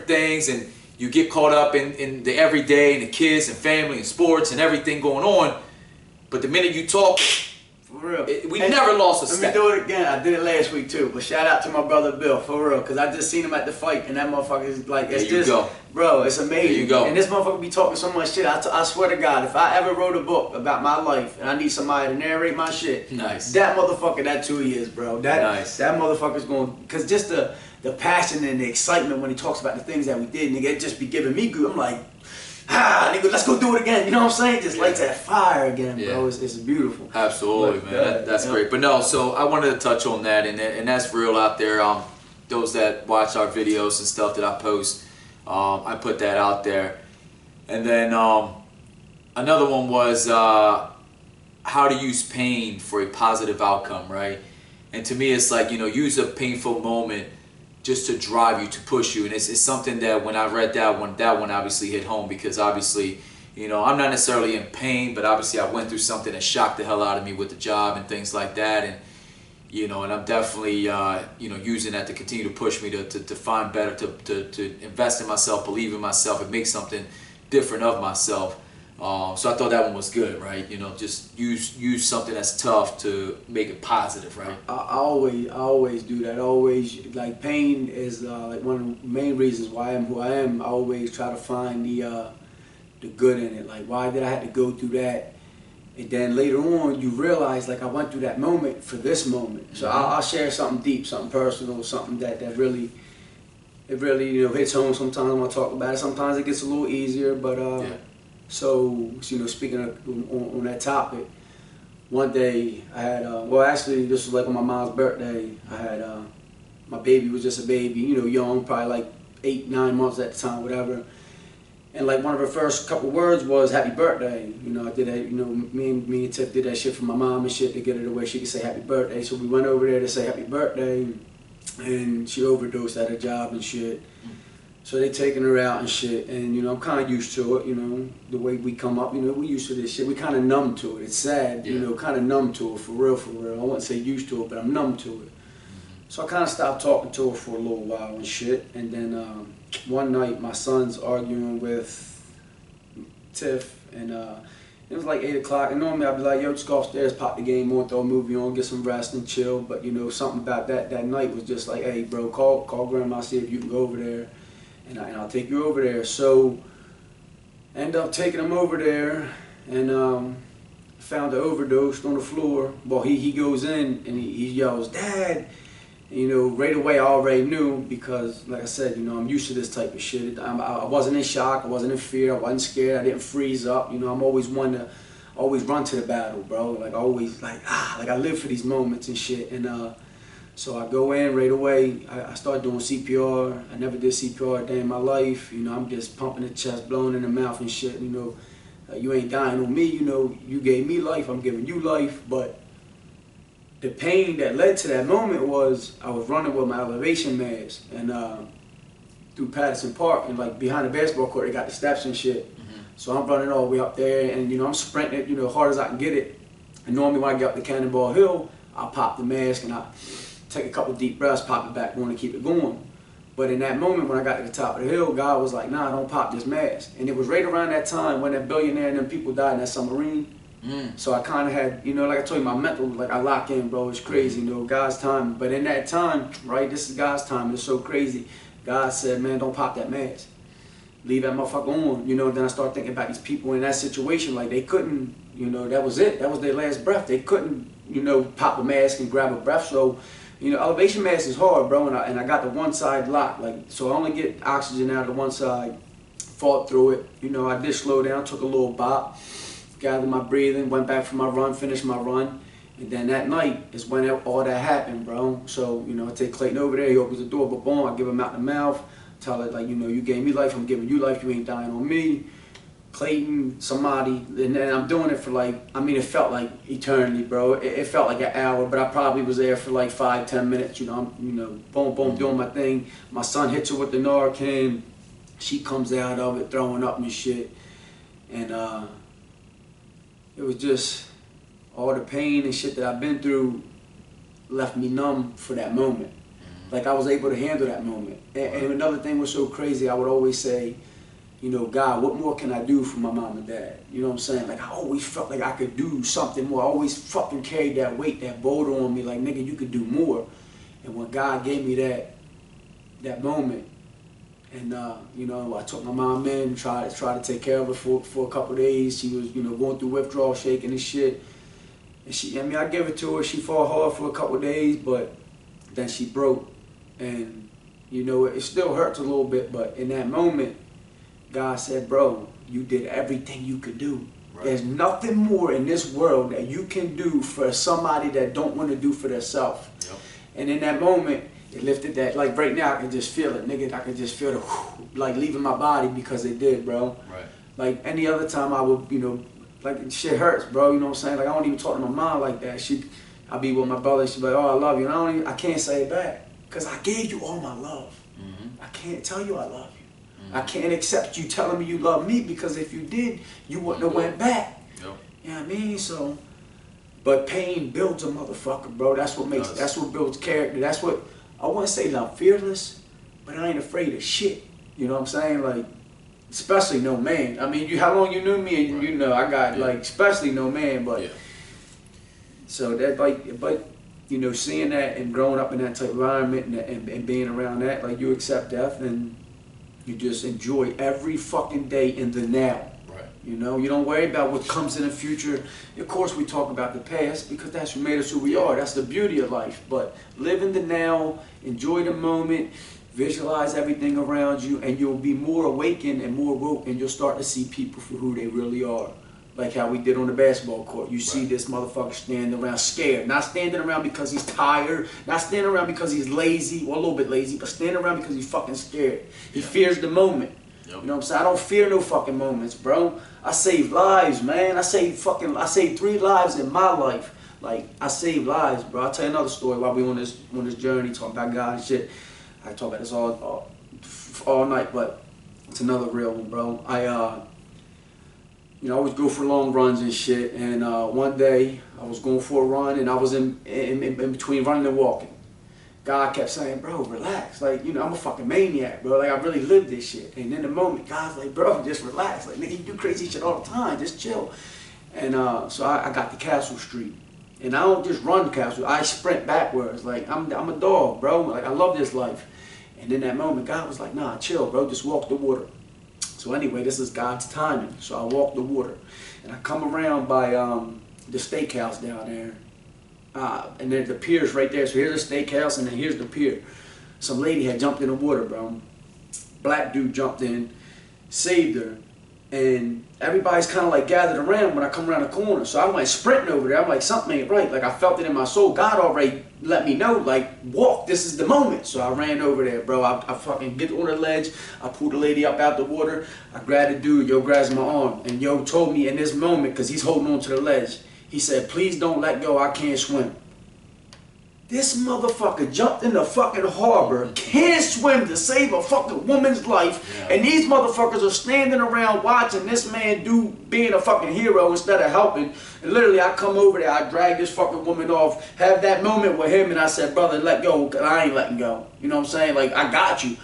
things, and you get caught up in the everyday and the kids and family and sports and everything going on. But the minute you talk, for real, we never lost a step. Let me do it again. I did it last week too. But shout out to my brother Bill, for real, because I just seen him at the fight, and that motherfucker is like, it's just, bro, it's amazing. There you go. And this motherfucker be talking so much shit. I swear to God, if I ever wrote a book about my life and I need somebody to narrate my shit, that motherfucker, that 2 years, bro. That motherfucker's going, because just the passion and the excitement when he talks about the things that we did, nigga, it just be giving me good. I'm like, nigga, let's go do it again. You know what I'm saying? Just lights that fire again, bro. It's beautiful. Absolutely, man. That's great. But no, so I wanted to touch on that, and that's real out there. Those that watch our videos and stuff that I post, I put that out there. And then another one was how to use pain for a positive outcome, right? And to me, it's like, you know, use a painful moment just to drive you, to push you. And it's something that when I read that one obviously hit home, because obviously, you know, I'm not necessarily in pain, but obviously I went through something that shocked the hell out of me with the job and things like that. And, you know, and I'm definitely, you know, using that to continue to push me to find better, to invest in myself, believe in myself, and make something different of myself. So I thought that one was good, right? You know, just use something that's tough to make it positive, right? I always do that. Always, like, pain is like one of the main reasons why I am who I am. I always try to find the good in it. Like, why did I have to go through that? And then later on, you realize, like, I went through that moment for this moment. So I'll share something deep, something personal, something that really, you know, hits home. Sometimes when I talk about it, sometimes it gets a little easier, but So, you know, speaking of, on that topic, one day I had, well, actually, this was like on my mom's birthday. I had, my baby was just a baby, you know, young, probably like 8, 9 months at the time, whatever. And like one of her first couple words was "Happy Birthday." You know, I did that. You know, me and Tiff did that shit for my mom and shit to get her to where she could say "Happy Birthday." So we went over there to say "Happy Birthday," and she overdosed at her job and shit. So they taking her out and shit, and you know, I'm kind of used to it. You know, the way we come up, you know, we used to this shit. We kind of numb to it. It's sad, you know, kind of numb to it, for real, for real. I wouldn't say used to it, but I'm numb to it. So I kind of stopped talking to her for a little while and shit, and then one night my son's arguing with Tiff, and it was like 8 o'clock, and normally I'd be like, yo, just go upstairs, pop the game on, throw a movie on, get some rest and chill. But you know, something about that night was just like, hey bro, call grandma, see if you can go over there, and I'll take you over there. So I ended up taking him over there, and found the overdose on the floor. Well, he goes in and he yells, "Dad!" You know, right away I already knew, because like I said, you know, I'm used to this type of shit. I wasn't in shock, I wasn't in fear, I wasn't scared, I didn't freeze up. You know, I'm always one to always run to the battle, bro. Like always, like I live for these moments and shit. And so I go in right away. I start doing CPR. I never did CPR a day in my life. You know, I'm just pumping the chest, blowing in the mouth and shit. You know, you ain't dying on me. You know, you gave me life, I'm giving you life. But the pain that led to that moment was I was running with my elevation mask, and through Patterson Park, and like behind the basketball court, they got the steps and shit. So I'm running all the way up there, and you know, I'm sprinting it, you know, as hard as I can get it. And normally when I get up the Cannonball Hill, I'll pop the mask and I take a couple deep breaths, pop it back on and keep it going. But in that moment when I got to the top of the hill, God was like, nah, don't pop this mask. And it was right around that time when that billionaire and them people died in that submarine. So I kind of had, you know, like I told you, my mental, like I lock in, bro. It's crazy, you know, God's time. But in that time, right, this is God's time. It's so crazy. God said, man, don't pop that mask. Leave that motherfucker on. You know, then I started thinking about these people in that situation. Like they couldn't, you know, that was it. That was their last breath. They couldn't, you know, pop a mask and grab a breath. So, you know, elevation mask is hard, bro. And I got the one side locked. Like, so I only get oxygen out of the one side. Fought through it. You know, I did slow down, took a little bop. Gathered my breathing, went back for my run, finished my run. And then that night is when all that happened, bro. So, you know, I take Clayton over there, he opens the door, but boom, I give him out the mouth. Tell it, like, you know, you gave me life, I'm giving you life, you ain't dying on me. Clayton, somebody, and then I'm doing it for like, I mean, it felt like eternity, bro. It felt like an hour, but I probably was there for like 5-10 minutes, you know, boom, boom, doing my thing. My son hits her with the Narcan. She comes out of it, throwing up and shit. And, it was just all the pain and shit that I've been through left me numb for that moment. Like I was able to handle that moment. And another thing was so crazy, I would always say, you know, God, what more can I do for my mom and dad? You know what I'm saying? Like I always felt like I could do something more. I always fucking carried that weight, that boulder on me, like nigga, you could do more. And when God gave me that moment, and you know, I took my mom in, tried to take care of her for a couple of days. She was, you know, going through withdrawal, shaking and shit. And she, I mean, I gave it to her. She fought hard for a couple of days, but then she broke. And you know, it still hurts a little bit, but in that moment, God said, bro, you did everything you could do. Right. There's nothing more in this world that you can do for somebody that don't want to do for themselves. Yep. And in that moment, it lifted that, like right now I can just feel it, nigga. I can just feel the whew, like leaving my body because it did, bro. Right. Like any other time I would, you know, like shit hurts, bro. You know what I'm saying? Like I don't even talk to my mom like that. I'll be with my brother. She'd be like, oh, I love you. And I can't say it back because I gave you all my love. I can't tell you I love you. I can't accept you telling me you love me because if you did, you wouldn't have went back. Yep. You know what I mean? So, but pain builds a motherfucker, bro. That's what makes. That's what builds character. That's what. I wouldn't say that I'm fearless, but I ain't afraid of shit. You know what I'm saying? Like, especially no man. I mean, how long you knew me, and you know, I got like, especially no man, but so that like, but you know, seeing that and growing up in that type of environment and being around that, like you accept death and you just enjoy every fucking day in the now. You know, you don't worry about what comes in the future. Of course, we talk about the past because that's what made us who we are. That's the beauty of life. But live in the now, enjoy the moment, visualize everything around you, and you'll be more awakened and more woke, and you'll start to see people for who they really are. Like how we did on the basketball court. You see this motherfucker standing around scared. Not standing around because he's tired. Not standing around because he's lazy, or a little bit lazy, but standing around because he's fucking scared. He fears the moment. You know what I'm saying? I don't fear no fucking moments, bro. I save lives, man. I saved 3 lives in my life. Like, I saved lives, bro. I'll tell you another story while we on this journey, talking about God and shit. I talk about this all night, but it's another real one, bro. You know, I always go for long runs and shit, and one day I was going for a run, and I was in between running and walking. God kept saying, bro, relax. Like, you know, I'm a fucking maniac, bro. Like, I really lived this shit. And in the moment, God's like, bro, just relax. Like, nigga, you do crazy shit all the time. Just chill. And so I got to Castle Street. And I don't just run Castle. I sprint backwards. Like, I'm a dog, bro. Like, I love this life. And in that moment, God was like, nah, chill, bro. Just walk the water. So anyway, this is God's timing. So I walk the water. And I come around by the steakhouse down there. And then the pier's right there. So here's the steakhouse, and then here's the pier. Some lady had jumped in the water, bro. Black dude jumped in, saved her, and everybody's kind of like gathered around when I come around the corner. So I went sprinting over there. I'm like, something ain't right. Like, I felt it in my soul. God already let me know, like, walk. This is the moment. So I ran over there, bro. I fucking get on the ledge. I pulled the lady up out the water. I grabbed the dude. Yo grabs my arm, and yo told me in this moment, because he's holding on to the ledge. He said, please don't let go, I can't swim. This motherfucker jumped in the fucking harbor, can't swim to save a fucking woman's life, and these motherfuckers are standing around watching this man being a fucking hero instead of helping. And literally, I come over there, I drag this fucking woman off, have that moment with him, and I said, brother, let go, cause I ain't letting go. You know what I'm saying? Like, I got you.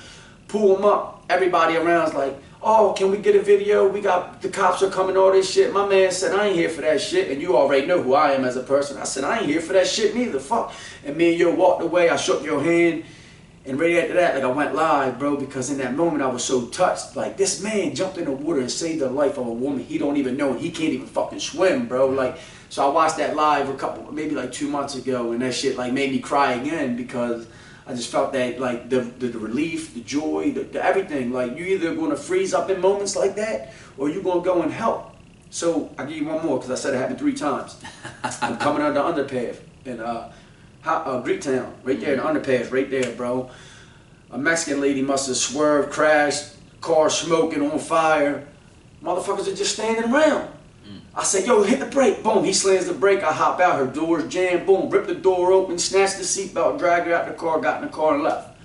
Pull him up. Everybody around's like, oh, can we get a video? We got, the cops are coming, all this shit. My man said, I ain't here for that shit. And you already know who I am as a person. I said, I ain't here for that shit neither. Fuck. And me and yo walked away. I shook your hand. And right after that, like, I went live, bro, because in that moment I was so touched. Like, this man jumped in the water and saved the life of a woman he don't even know. He can't even fucking swim, bro. Like, so I watched that live maybe like 2 months ago. And that shit, like, made me cry again because I just felt that, like, the relief, the joy, the everything. Like, you either going to freeze up in moments like that, or you're going to go and help. So, I'll give you one more, because I said it happened 3 times. I'm coming on the underpass in Greektown, right there, the underpass, right there, bro. A Mexican lady must have swerved, crashed, car smoking, on fire. Motherfuckers are just standing around. I said, yo, hit the brake. Boom, he slams the brake. I hop out. Her door's jammed. Boom, rip the door open, snatch the seatbelt, drag her out the car, got in the car and left.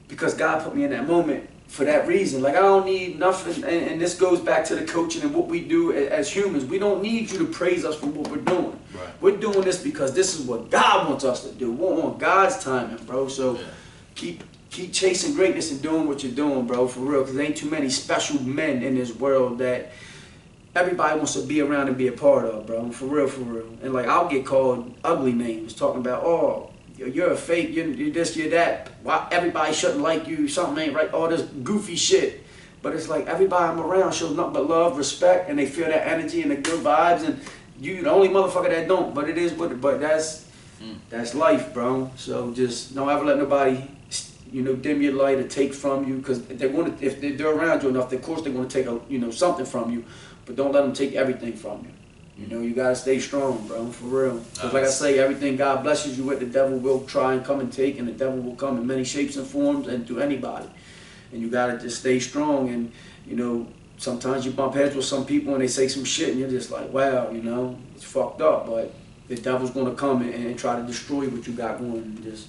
Because God put me in that moment for that reason. Like, I don't need nothing. And this goes back to the coaching and what we do as humans. We don't need you to praise us for what we're doing. Right. We're doing this because this is what God wants us to do. We're on God's timing, bro. So keep chasing greatness and doing what you're doing, bro, for real. Because there ain't too many special men in this world that everybody wants to be around and be a part of, bro. For real, for real. And like, I'll get called ugly names, talking about, oh, you're a fake, you're this, you're that. Why everybody shouldn't like you, something ain't right, all this goofy shit. But it's like, everybody I'm around shows nothing but love, respect, and they feel that energy and the good vibes. And you the only motherfucker that don't, but it is what it, but that's life, bro. So just don't ever let nobody, you know, dim your light or take from you, because they want to, if they're around you enough, of course they're going to take a, you know, something from you. But don't let them take everything from you. You know, you gotta stay strong, bro, for real. Because like I say, everything God blesses you with, the devil will try and come and take, and the devil will come in many shapes and forms and to anybody. And you gotta just stay strong. And, you know, sometimes you bump heads with some people and they say some shit and you're just like, wow, you know, it's fucked up. But the devil's gonna come and try to destroy what you got going. And just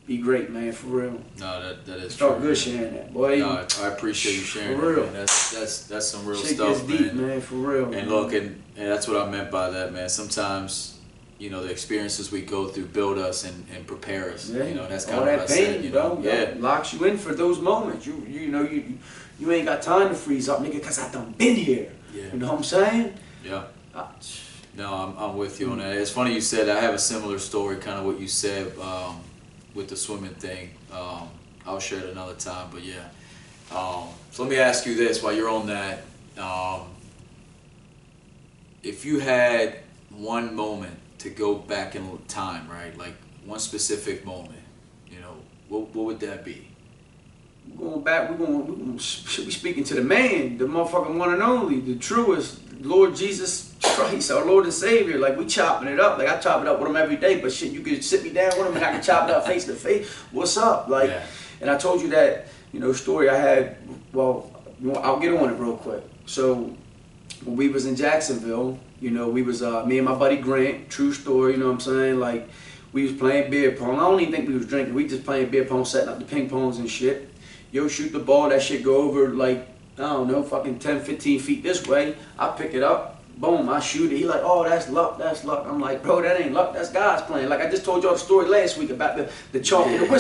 be great, man, for real. No, that is Start true. Good sharing that, boy. No, I appreciate you sharing for real. That, man. That's some real Shit stuff, gets deep, man, for real. And look, and that's what I meant by that, man. Sometimes, you know, the experiences we go through build us and prepare us. Yeah. You know, that's kind all of that what I pain, said, you know. Yeah, locks you in for those moments. You know, you ain't got time to freeze up, nigga, because I done been here. Yeah. You know what I'm saying? Yeah. No, I'm with you on that. It's funny you said I have a similar story, kind of what you said with the swimming thing. I'll share it another time, but yeah. So let me ask you this while you're on that. If you had one moment to go back in time, right? Like one specific moment, you know, what would that be? Going back, we're going to be speaking to the man, the motherfucking one and only, the truest, Lord Jesus Christ, our Lord and Savior. Like, we chopping it up. Like, I chop it up with him every day, but shit, you could sit me down with him and I can chop it up face to face. What's up? Like, and I told you that, you know, story I had, well, I'll get on it real quick. So, when we was in Jacksonville, you know, we was, me and my buddy Grant, true story, you know what I'm saying? Like, we was playing beer pong. I don't even think we was drinking. We just playing beer pong, setting up the ping pongs and shit. Yo, shoot the ball, that shit go over like, I don't know, fucking 10, 15 feet this way. I pick it up, boom, I shoot it. He like, oh, that's luck, that's luck. I'm like, bro, that ain't luck, that's God's playing. Like, I just told y'all the story last week about the chalk and the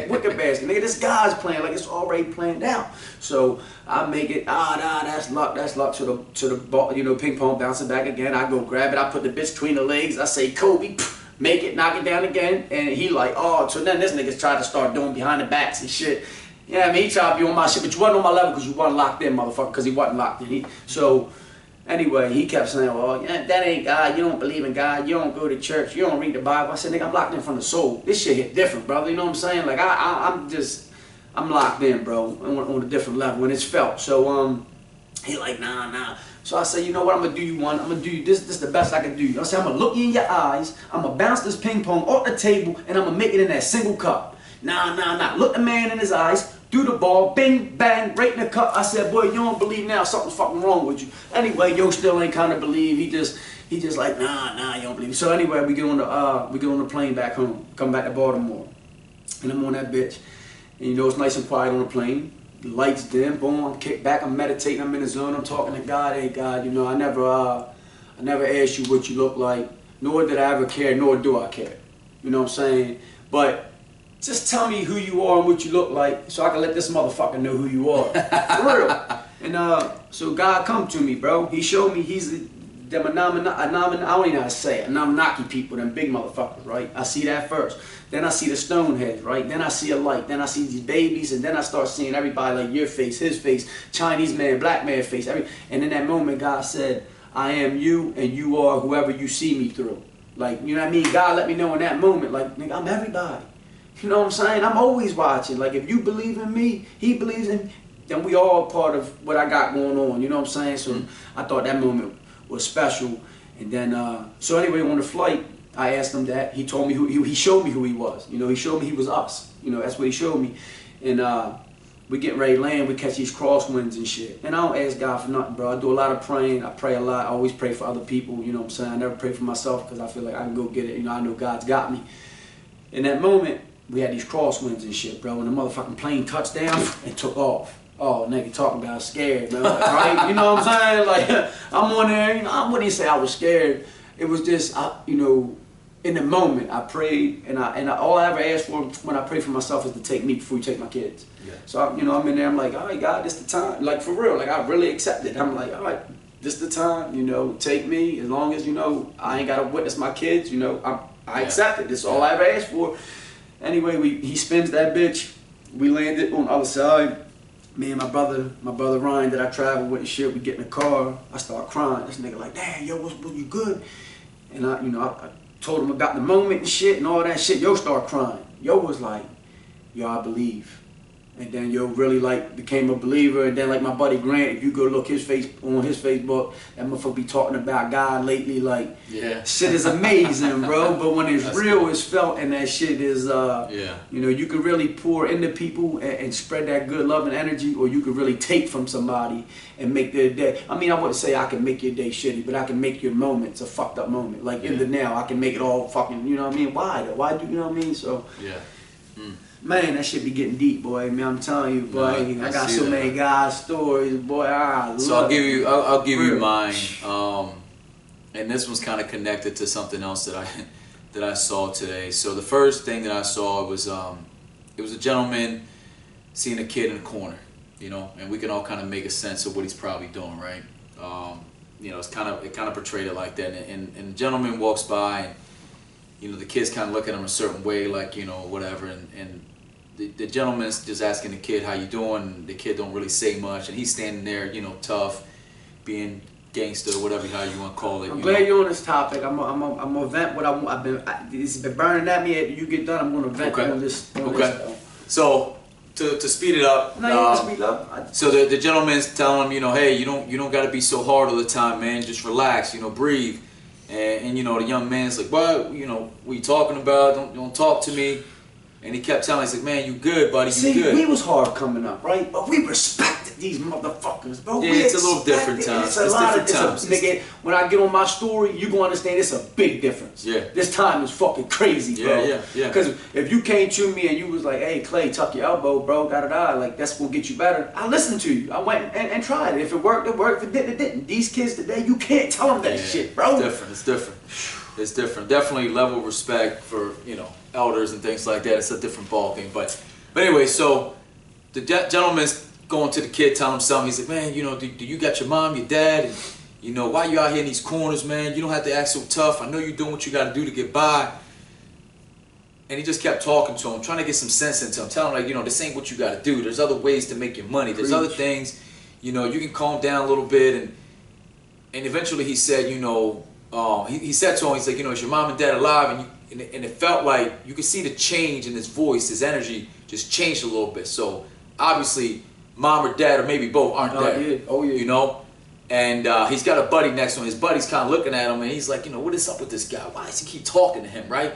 wicker basket. Nigga, this God's playing, like it's already planned out. So I make it, that's luck to the ball, you know, ping pong bouncing back again. I go grab it, I put the bitch between the legs, I say, Kobe, make it, knock it down again. And he like, oh, so then this nigga's tried to start doing behind the backs and shit. Yeah, I mean, he tried to be on my shit, but you wasn't on my level because you wasn't locked in, motherfucker, because he wasn't locked in. So, anyway, he kept saying, well, yeah, that ain't God, you don't believe in God, you don't go to church, you don't read the Bible. I said, nigga, I'm locked in from the soul. This shit hit different, brother, you know what I'm saying? Like, I'm locked in, bro, on a different level, and it's felt. So, he like, nah. So I said, you know what, I'm going to do you one, I'm going to do you, this is the best I can do. You know what I'm saying? I'm going to look you in your eyes, I'm going to bounce this ping pong off the table, and I'm going to make it in that single cup. Nah. Look the man in his eyes. threw the ball, bing, bang, right in the cup. I said, boy, you don't believe now, something's fucking wrong with you. Anyway, yo still ain't kind of believe. He just like, nah, you don't believe. So anyway, we get on the plane back home, come back to Baltimore. And I'm on that bitch. And you know, it's nice and quiet on the plane. The lights dim, boom, I'm kicked back, I'm meditating, I'm in the zone, I'm talking to God. Hey God, you know, I never asked you what you look like, nor did I ever care, nor do I care. You know what I'm saying? But just tell me who you are and what you look like so I can let this motherfucker know who you are. For real. And so God come to me, bro. He showed me he's them I don't even know how to say it, Anunnaki people, them big motherfuckers, right? I see that first. Then I see the Stoneheads, right? Then I see a light. Then I see these babies, and then I start seeing everybody like your face, his face, Chinese man, black man face. And in that moment, God said, I am you, and you are whoever you see me through. Like, you know what I mean? God let me know in that moment, like, nigga, I'm everybody. You know what I'm saying? I'm always watching. Like, if you believe in me, he believes in me, then we all part of what I got going on. You know what I'm saying? So I thought that moment was special. And then, so anyway, on the flight, I asked him that. He told me he showed me who he was. You know, he showed me he was us. You know, that's what he showed me. And we get ready to land, we catch these crosswinds and shit. And I don't ask God for nothing, bro. I do a lot of praying. I pray a lot. I always pray for other people, you know what I'm saying? I never pray for myself because I feel like I can go get it. You know, I know God's got me. In that moment, we had these crosswinds and shit, bro. And the motherfucking plane touched down and took off. Oh, nigga, talking about scared, man. Right? You know what I'm saying? Like, I'm on there, you know, I wouldn't say I was scared. It was just, you know, in the moment, I prayed, and all I ever asked for when I pray for myself is to take me before you take my kids. Yeah. So, you know, I'm in there, I'm like, all right, God, this the time. Like, for real, like, I really accepted. I'm like, all right, this the time, you know, take me, as long as, you know, I ain't got to witness my kids, you know, I accept it. This is all I ever asked for. Anyway, he spins that bitch. We landed on the other side. Me and my brother Ryan that I travel with and shit, we get in the car. I start crying. This nigga like, damn, yo, what you good? And I told him about the moment and shit and all that shit. Yo started crying. Yo was like, yo, I believe. And then yo really like became a believer. And then like my buddy Grant, if you go look his face on his Facebook, that motherfucker be talking about God lately. Like, yeah, shit is amazing, bro. But when it's real, cool. It's felt, and that shit is, you know, you can really pour into people and spread that good love and energy, or you can really take from somebody and make their day. I mean, I wouldn't say I can make your day shitty, but I can make your moments a fucked up moment. Like in the now, I can make it all fucking, you know what I mean? Why though? Why do you know what I mean? So yeah. Man, that shit be getting deep, boy. I mean, I'm telling you, boy. No, I got so many guys' stories, boy. So I'll give you mine. And this one's kind of connected to something else that I saw today. So the first thing that I saw was it was a gentleman seeing a kid in a corner, you know, and we can all kind of make a sense of what he's probably doing, right? You know, it kind of portrayed it like that. And the gentleman walks by, and you know, the kids kind of look at him a certain way, like, you know, whatever, and the gentleman's just asking the kid, how you doing? The kid don't really say much, and he's standing there, you know, tough, being gangster, whatever how you want to call it. I'm glad you're on this topic. I'm gonna vent what it's been burning at me. After you get done, I'm gonna vent on this. Okay. So to speed it up. No, you can speed up. So the gentleman's telling him, you know, hey, you don't got to be so hard all the time, man. Just relax, you know, breathe. And you know, the young man's like, what? You know, what you talking about? Don't talk to me. And he kept telling me, he's like, man, you good, buddy, you good. See, we was hard coming up, right? But we respected these motherfuckers, bro. Yeah, it's a little different times. It's different times. Nigga, when I get on my story, you gonna understand it's a big difference. Yeah. This time is fucking crazy, bro. Yeah. Because if you came to me and you was like, hey, Clay, tuck your elbow, bro, da-da-da, like, that's gonna get you better, I listened to you. I went and tried it. If it worked, it worked. If it didn't, it didn't. These kids today, you can't tell them that shit, bro. It's different. It's different. Definitely level of respect for, you know, elders and things like that. It's a different ballgame. But anyway, so the gentleman's going to the kid, telling him something. He's like, man, you know, do you got your mom, your dad? And, you know, why you out here in these corners, man? You don't have to act so tough. I know you're doing what you got to do to get by. And he just kept talking to him, trying to get some sense into him. Telling him, like, you know, this ain't what you got to do. There's other ways to make your money. There's other things, you know, you can calm down a little bit. And eventually he said, you know, he said to him, he's like, you know, is your mom and dad alive? And it felt like you could see the change in his voice, his energy just changed a little bit. So obviously, mom or dad, or maybe both, aren't there. Yeah. Oh yeah. You know, and he's got a buddy next to him. His buddy's kind of looking at him, and he's like, you know, what is up with this guy? Why does he keep talking to him, right?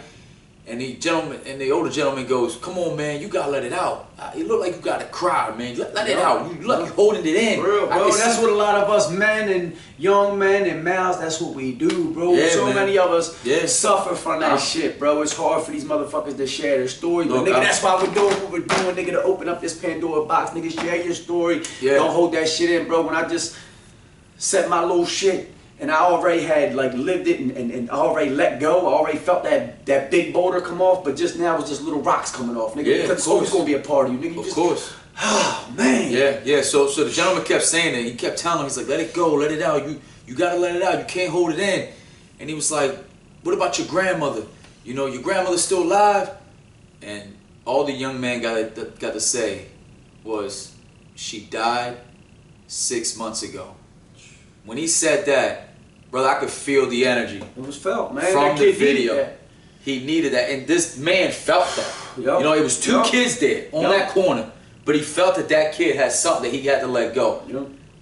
And the older gentleman goes, "Come on, man, you gotta let it out. You look like you gotta cry, man. Let it out. You look like you're holding it in." Bro, that's what a lot of us men and young men and males, that's what we do, bro. Yeah, so man. many of us suffer from that shit, bro. It's hard for these motherfuckers to share their story. But nigga, that's why we're doing what we're doing, nigga, to open up this Pandora box. Nigga, share your story. Don't hold that shit in, bro. When I just said my little shit, and I already had like lived it and already let go. I already felt that big boulder come off, but just now it was just little rocks coming off, nigga. Yeah, because it's always gonna be a part of you, nigga. Of course. Oh man. Yeah. So the gentleman kept saying that. He kept telling him, he's like, "Let it go, let it out. You gotta let it out. You can't hold it in." And he was like, "What about your grandmother? You know, your grandmother's still alive?" And all the young man got to say was, "She died 6 months ago." When he said that, brother, I could feel the energy. It was felt, man. From the video. He needed that. And this man felt that. You know, it was two kids there on that corner. But he felt that kid had something that he had to let go.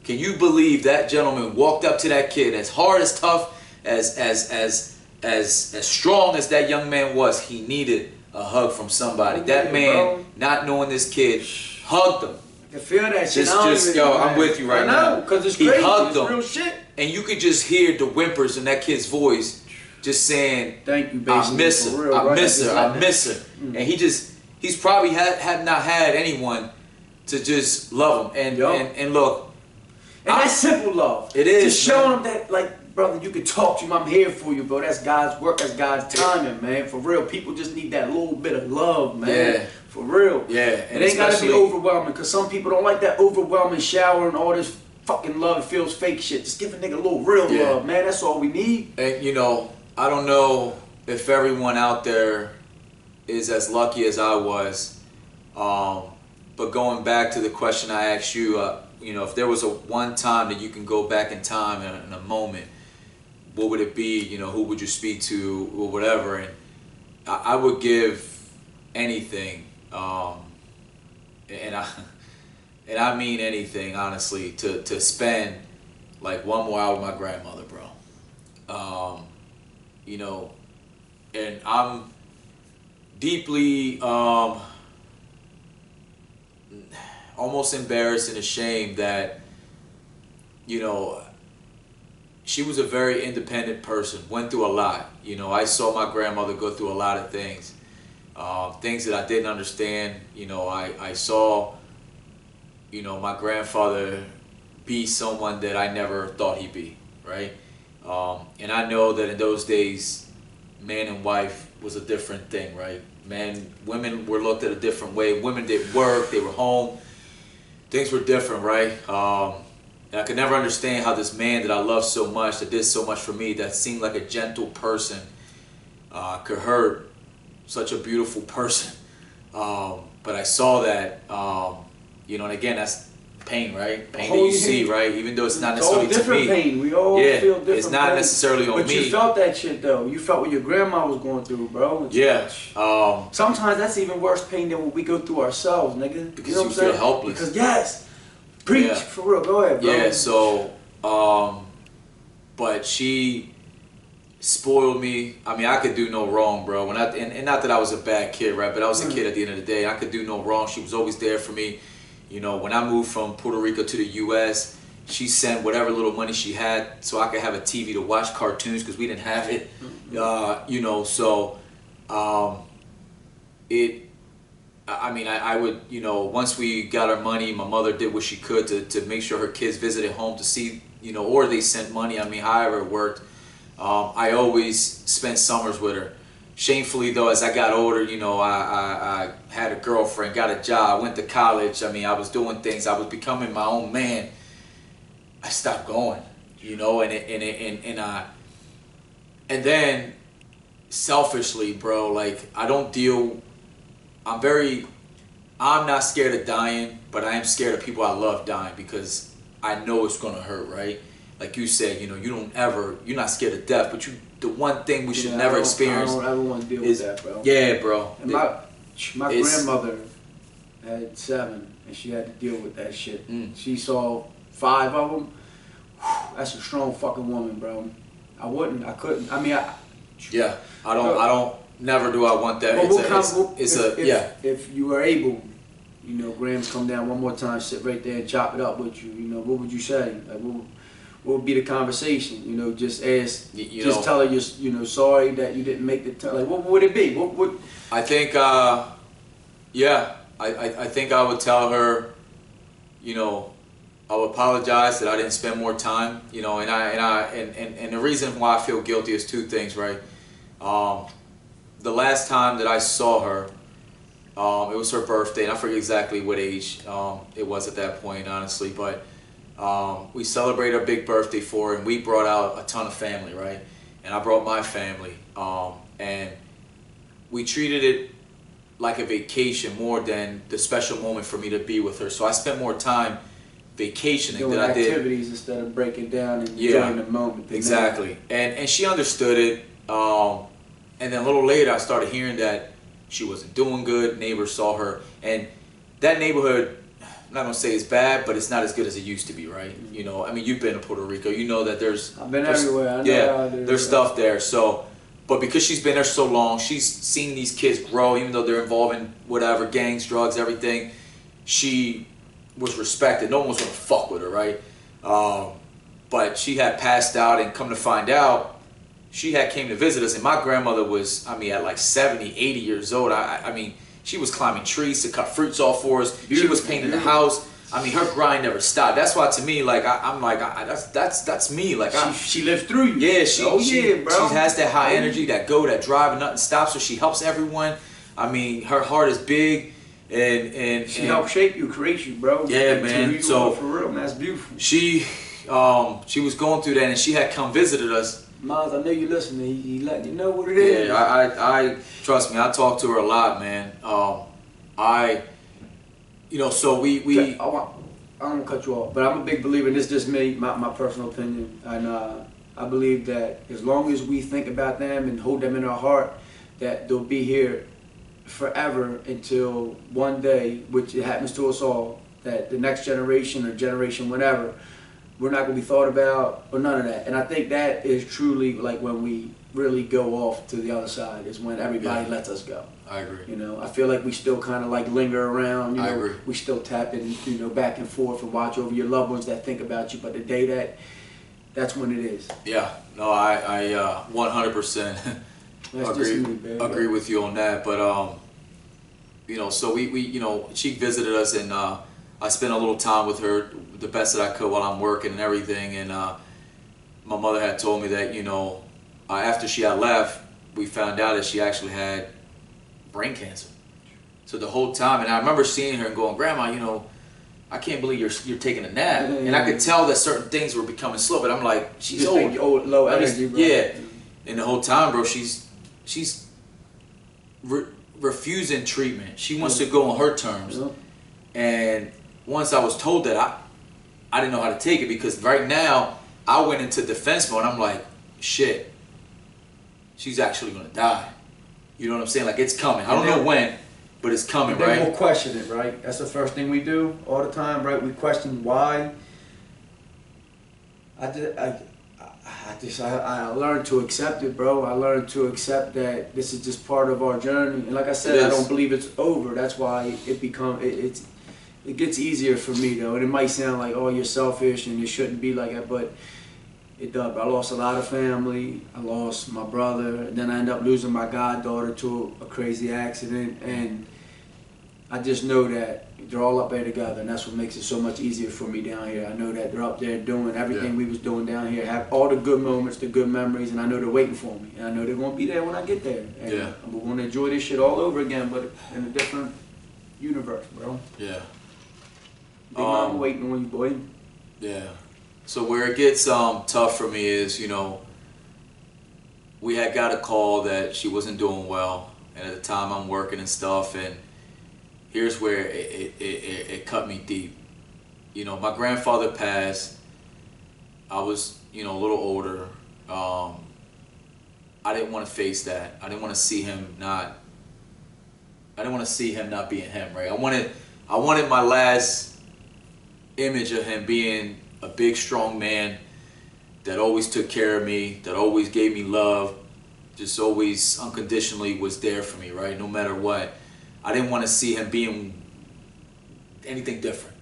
Can you believe that gentleman walked up to that kid, as hard, as tough, as strong as that young man was, he needed a hug from somebody. That man, not knowing this kid, hugged him. I can feel that shit. I'm with you right now. Because it's crazy. He hugged it's him. Real shit. And you could just hear the whimpers in that kid's voice, just saying, "Thank you, I miss her, I miss her, I miss her." And he's probably had not had anyone to just love him. And look. And that's simple love. It is. Just showing them that, like, brother, you can talk to him. I'm here for you, bro. That's God's work. That's God's timing, man. For real. People just need that little bit of love, man. Yeah. For real. Yeah. And it ain't got to be overwhelming, because some people don't like that overwhelming shower and all this fucking love. It feels fake shit. Just give a nigga a little real love, man. That's all we need. And, you know, I don't know if everyone out there is as lucky as I was. But going back to the question I asked you, you know, if there was a one time that you can go back in time in a moment, what would it be? You know, who would you speak to or whatever? And I would give anything, and I mean anything, honestly, to spend like one more hour with my grandmother, bro. You know, and I'm deeply almost embarrassed and ashamed that, you know, she was a very independent person, went through a lot. You know, I saw my grandmother go through a lot of things, things that I didn't understand. You know, I saw, you know, my grandfather be someone that I never thought he'd be, right? And I know that in those days, man and wife was a different thing, right? Women were looked at a different way. Women did work, they were home. Things were different, right? And I could never understand how this man that I loved so much, that did so much for me, that seemed like a gentle person, could hurt such a beautiful person. But I saw that, you know, and again, that's pain, right? Pain that you see, right? Even though it's not necessarily to me. Pain. We all feel different. It's not necessarily on me. But you felt that shit though. You felt what your grandma was going through, bro. Yeah. Sometimes that's even worse pain than what we go through ourselves, nigga. Because you know what I'm saying? feel helpless. Because preach for real. Go ahead, bro. Yeah. So, but she spoiled me. I mean, I could do no wrong, bro. And not that I was a bad kid, right? But I was a kid at the end of the day. I could do no wrong. She was always there for me. You know, when I moved from Puerto Rico to the U.S., she sent whatever little money she had so I could have a TV to watch cartoons because we didn't have it. You know, so I mean, I would, you know, once we got our money, my mother did what she could to make sure her kids visited home to see, you know, or they sent money. I mean, however it worked. I always spent summers with her. Shamefully, though, as I got older, you know, I had a girlfriend, got a job, went to college. I mean, I was doing things. I was becoming my own man. I stopped going, you know, and then selfishly, bro, like I'm not scared of dying, but I am scared of people I love dying because I know it's gonna hurt, right? Like you said, you know, you're not scared of death, but the one thing we should never experience. I don't ever want to deal with that, bro. Yeah, bro. And my grandmother had 7, and she had to deal with that shit. She saw 5 of them. That's a strong fucking woman, bro. I couldn't. I mean, yeah, I don't never do I want that. If you were able, you know, Grams come down one more time, sit right there and chop it up with you. You know, what would you say? Like, what would be the conversation? You know, just ask, tell her you're, you know, sorry that you didn't make the time. Like, what would it be? What? I think, I think I would tell her, you know, I would apologize that I didn't spend more time, you know, and the reason why I feel guilty is two things, right? The last time that I saw her, it was her birthday, and I forget exactly what age it was at that point, honestly, but we celebrated a big birthday for her, and we brought out a ton of family, right? And I brought my family, and we treated it like a vacation more than the special moment for me to be with her. So I spent more time vacationing than I did activities instead of breaking down and enjoying the moment. Exactly, and she understood it. And then a little later, I started hearing that she wasn't doing good. Neighbors saw her, and that neighborhood, I'm not gonna say it's bad, but it's not as good as it used to be, right? You know, I mean, you've been to Puerto Rico, you know that I've been everywhere. I know how it is. There's stuff there. So, but because she's been there so long, she's seen these kids grow, even though they're involved in whatever, gangs, drugs, everything. She was respected. No one was gonna fuck with her, right? But she had passed out, and come to find out, she had came to visit us, and my grandmother was, I mean, at like 70, 80 years old. I mean, she was climbing trees to cut fruits off for us. Beautiful, she was painting the house. I mean, her grind never stopped. That's why, to me, like, I'm like, that's me. Like, she lived through you. Yeah, bro. She has that high energy, that go, that drive, and nothing stops her. She helps everyone. I mean, her heart is big, and she helped shape you, create you, bro. Yeah, man. So for real, man, that's beautiful. She was going through that, and she had come visited us. Miles, I know you listening. He let you know what it is. Yeah, I trust me. I talk to her a lot, man. You know, so we. I don't want to cut you off, but I'm a big believer, and this is just me, my personal opinion, and I believe that as long as we think about them and hold them in our heart, that they'll be here forever until one day, which it happens to us all, that the next generation or generation, whatever, we're not going to be thought about or none of that. And I think that is truly like when we really go off to the other side, is when everybody lets us go. I agree. You know, I feel like we still kind of like linger around. You know, I agree. We still tap in, you know, back and forth and watch over your loved ones that think about you. But the day that's when it is. Yeah. No, I 100% agree with you on that. But you know, so we you know, she visited us, and I spent a little time with her, the best that I could while I'm working and everything. And my mother had told me that, you know, after she had left, we found out that she actually had brain cancer. So the whole time, and I remember seeing her and going, "Grandma, you know, I can't believe you're taking a nap." And I could tell that certain things were becoming slow, but I'm like, she's old, low energy, bro. Yeah. And the whole time, bro, she's refusing treatment. She wants to go on her terms. And once I was told that, I didn't know how to take it, because right now I went into defense mode. I'm like, shit, she's actually gonna die. You know what I'm saying? Like, it's coming. I don't know when, but it's coming, right? We'll question it, right? That's the first thing we do all the time, right? We question why. I learned to accept it, bro. I learned to accept that this is just part of our journey. And like I said, I don't believe it's over. That's why it gets easier for me, though. And it might sound like, oh, you're selfish and you shouldn't be like that, but it does. I lost a lot of family. I lost my brother. And then I ended up losing my goddaughter to a crazy accident. And I just know that they're all up there together, and that's what makes it so much easier for me down here. I know that they're up there doing everything we was doing down here, have all the good moments, the good memories, and I know they're waiting for me. And I know they're going to be there when I get there. And we're going to enjoy this shit all over again, but in a different universe, bro. Yeah. Big mama waiting on you, boy. Yeah. So where it gets tough for me is, you know, we had got a call that she wasn't doing well, and at the time I'm working and stuff, and here's where it cut me deep. You know, my grandfather passed. I was, you know, a little older. I didn't want to face that. I didn't want to see him not being him, right? I wanted my last image of him being a big, strong man that always took care of me, that always gave me love, just always unconditionally was there for me, right? No matter what. I didn't want to see him being anything different.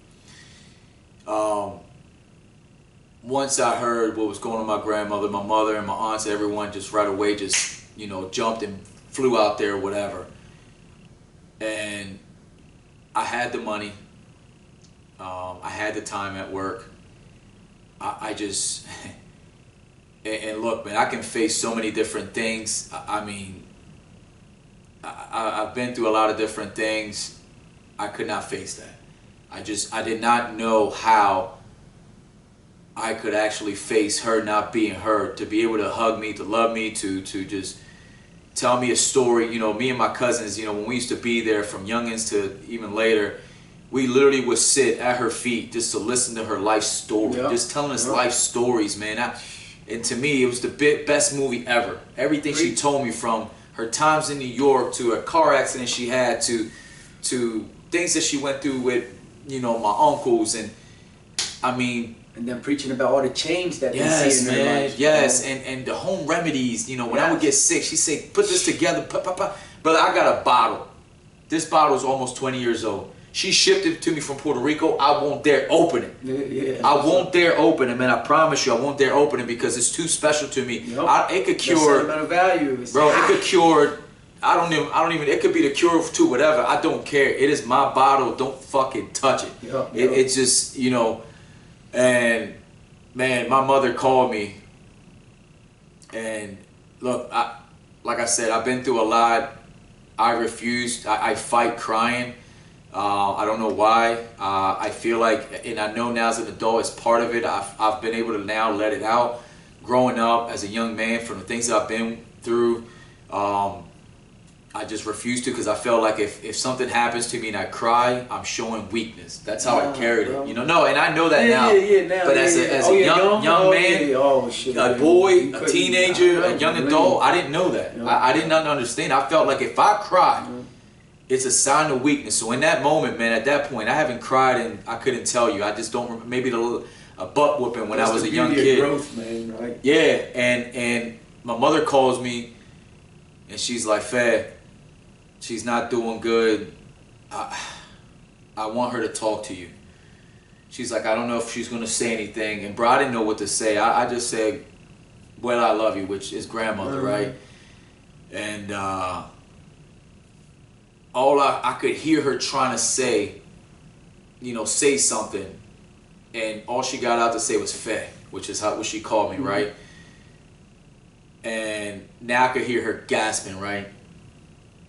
Once I heard what was going on with my grandmother, my mother, and my aunts, everyone just right away just, you know, jumped and flew out there, whatever. And I had the money. I had the time at work. I just, and look, man, I can face so many different things. I mean, I've been through a lot of different things. I could not face that. I did not know how I could actually face her not being her, to be able to hug me, to love me, to just tell me a story. You know, me and my cousins, you know, when we used to be there from youngins to even later, we literally would sit at her feet just to listen to her life story, just telling us life stories, man. And to me, it was the best movie ever. Everything she told me, from her times in New York to a car accident she had to things that she went through with, you know, my uncles, and I mean, and then preaching about all the change that they see in their life. Yes, bro. and the home remedies. You know, when I would get sick, she'd say, "Put this together, brother." I got a bottle. This bottle is almost 20 years old. She shipped it to me from Puerto Rico. I won't dare open it. Yeah, I won't dare open it, man. I promise you, I won't dare open it because it's too special to me. It could cure. Sentimental value, bro. It could cure. I don't even. It could be the cure to whatever. I don't care. It is my bottle. Don't fucking touch it. It's just, you know. And man, my mother called me. And look, like I said, I've been through a lot. I refused. I fight crying. I don't know why. I feel like, and I know now as an adult, it's part of it. I've been able to now let it out. Growing up as a young man, from the things that I've been through, I just refuse to, because I felt like if something happens to me and I cry, I'm showing weakness. That's how I carried it. You know, no, and I know that now. But as a young man, a boy, a teenager, a young adult, I didn't know that. I did not understand. I felt like if I cry, it's a sign of weakness. So in that moment, man, at that point, I haven't cried and I couldn't tell you. I just don't remember. Maybe a butt whooping when I was a young kid. Growth, man, right? Yeah, and my mother calls me and she's like, "Fed, she's not doing good. I want her to talk to you." She's like, "I don't know if she's gonna say anything." And bro, I didn't know what to say. I just said, "Well, I love you," which is grandmother, right? And all I could hear her trying to say, you know, say something, and all she got out to say was "Fed," which is what she called me, right? And now I could hear her gasping, right?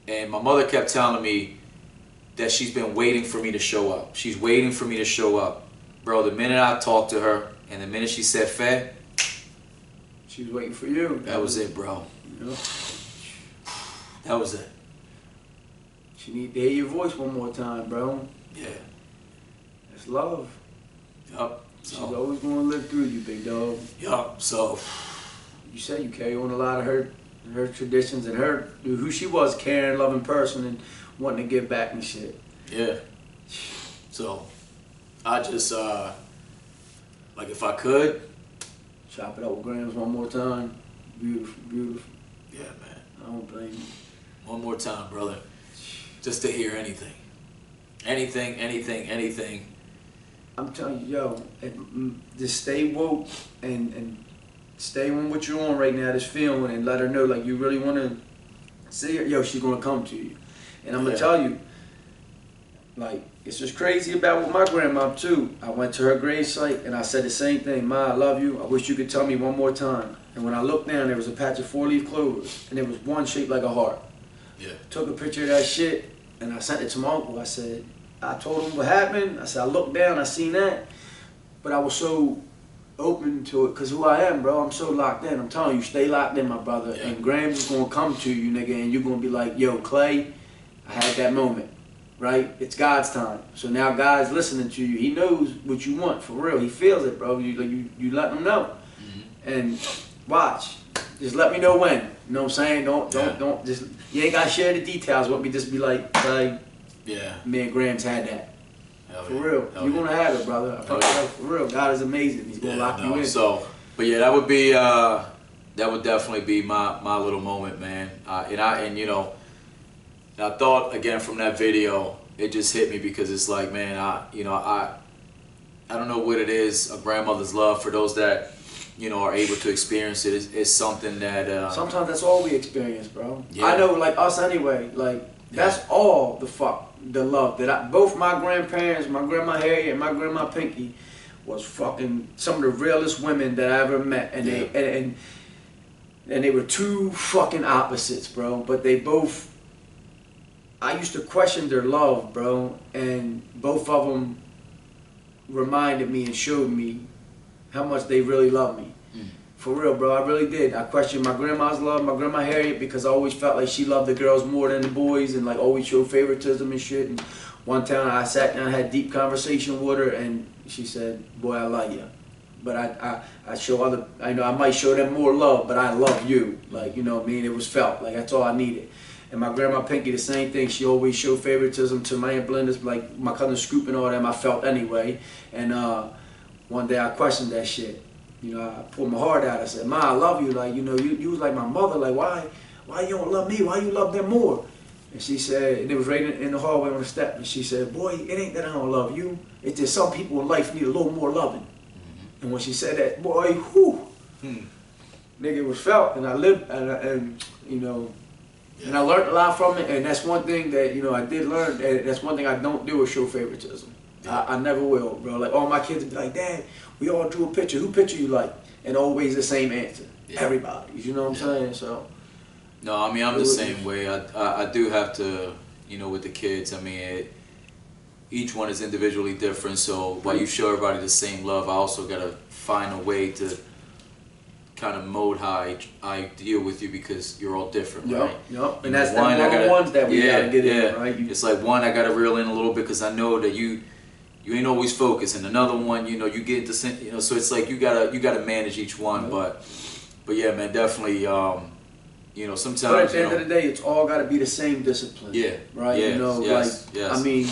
And my mother kept telling me that she's been waiting for me to show up. She's waiting for me to show up. Bro, the minute I talked to her and the minute she said "Fed," she was waiting for you. That was it, bro. That was it. She need to hear your voice one more time, bro. Yeah. That's love. Yup. She's always going to live through you, big dog. Yup. So you said you carry on a lot of her traditions and her who she was, caring, loving person, and wanting to give back and shit. Yeah. So I just like, if I could chop it up with Grams one more time. Beautiful, beautiful. Yeah, man. I don't blame you. One more time, brother. Just to hear anything. Anything. I'm telling you, yo, just stay woke and stay on what you're on right now, this feeling, and let her know, like, you really want to see her. Yo, she's going to come to you. And I'm going to tell you, like, it's just crazy about with my grandma, too. I went to her grave site, and I said the same thing. "Ma, I love you. I wish you could tell me one more time." And when I looked down, there was a patch of 4-leaf clovers, and there was one shaped like a heart. Yeah. Took a picture of that shit, and I sent it to my uncle. I said, I told him what happened. I said, I looked down, I seen that, but I was so open to it, because who I am, bro, I'm so locked in. I'm telling you, stay locked in, my brother, and Grams is going to come to you, nigga, and you're going to be like, "Yo, Clay, I had that moment," right? It's God's time. So now God's listening to you. He knows what you want, for real. He feels it, bro. You let him know. And watch. Just let me know when. You know what I'm saying? Don't just, you ain't gotta share the details with me. Just be like, me and Grams had that. For real. You're gonna have it, brother. For real. God is amazing. He's gonna lock you in. So, but yeah, that would be that would definitely be my little moment, man. And you know, I thought again from that video, it just hit me because it's like, man, I don't know what it is. A grandmother's love, for those that, you know, are able to experience it, is something that sometimes that's all we experience, bro. Yeah. I know, like us anyway. Like that's all the love that both my grandparents, my grandma Harriet and my grandma Pinky, was fucking some of the realest women that I ever met, and they were two fucking opposites, bro. But they both, I used to question their love, bro, and both of them reminded me and showed me how much they really love me. For real, bro, I really did. I questioned my grandma's love, my grandma Harriet, because I always felt like she loved the girls more than the boys and like always showed favoritism and shit. And one time I sat down and had a deep conversation with her and she said, boy, I love you. But I show other, I know I might show them more love, but I love you. Like, you know what I mean? It was felt, like that's all I needed. And my grandma Pinky, the same thing. She always showed favoritism to my Aunt Blenda's, like my cousin Scoop and all them, I felt anyway. And one day I questioned that shit. You know, I pulled my heart out. I said, Ma, I love you. Like, you know, you was like my mother. Like, why you don't love me? Why you love them more? And she said, and it was right in the hallway on the step. And she said, boy, it ain't that I don't love you. It's just some people in life need a little more loving. And when she said that, boy, whew, nigga, it was felt. And I lived, and you know, and I learned a lot from it. And that's one thing that, you know, I did learn. And that's one thing I don't do is show favoritism. I never will, bro. Like, all my kids would be like, Dad, we all drew a picture. Who picture you like? And always the same answer. Yeah. Everybody. You know what I'm saying? So. No, I mean, I'm the same way. I do have to, you know, with the kids, I mean, each one is individually different. So while you show everybody the same love, I also got to find a way to kind of mold how I deal with you because you're all different, right? Yep. And that's the ones that we got to get in, right? It's like one, I got to reel in a little bit because I know that you ain't always focused, and another one, you know, you get the, you know, so it's like you gotta manage each one, but yeah, man, definitely, you know, sometimes. But at the end of the day, it's all got to be the same discipline. Yeah. Right. Yeah. You know, yes. I mean,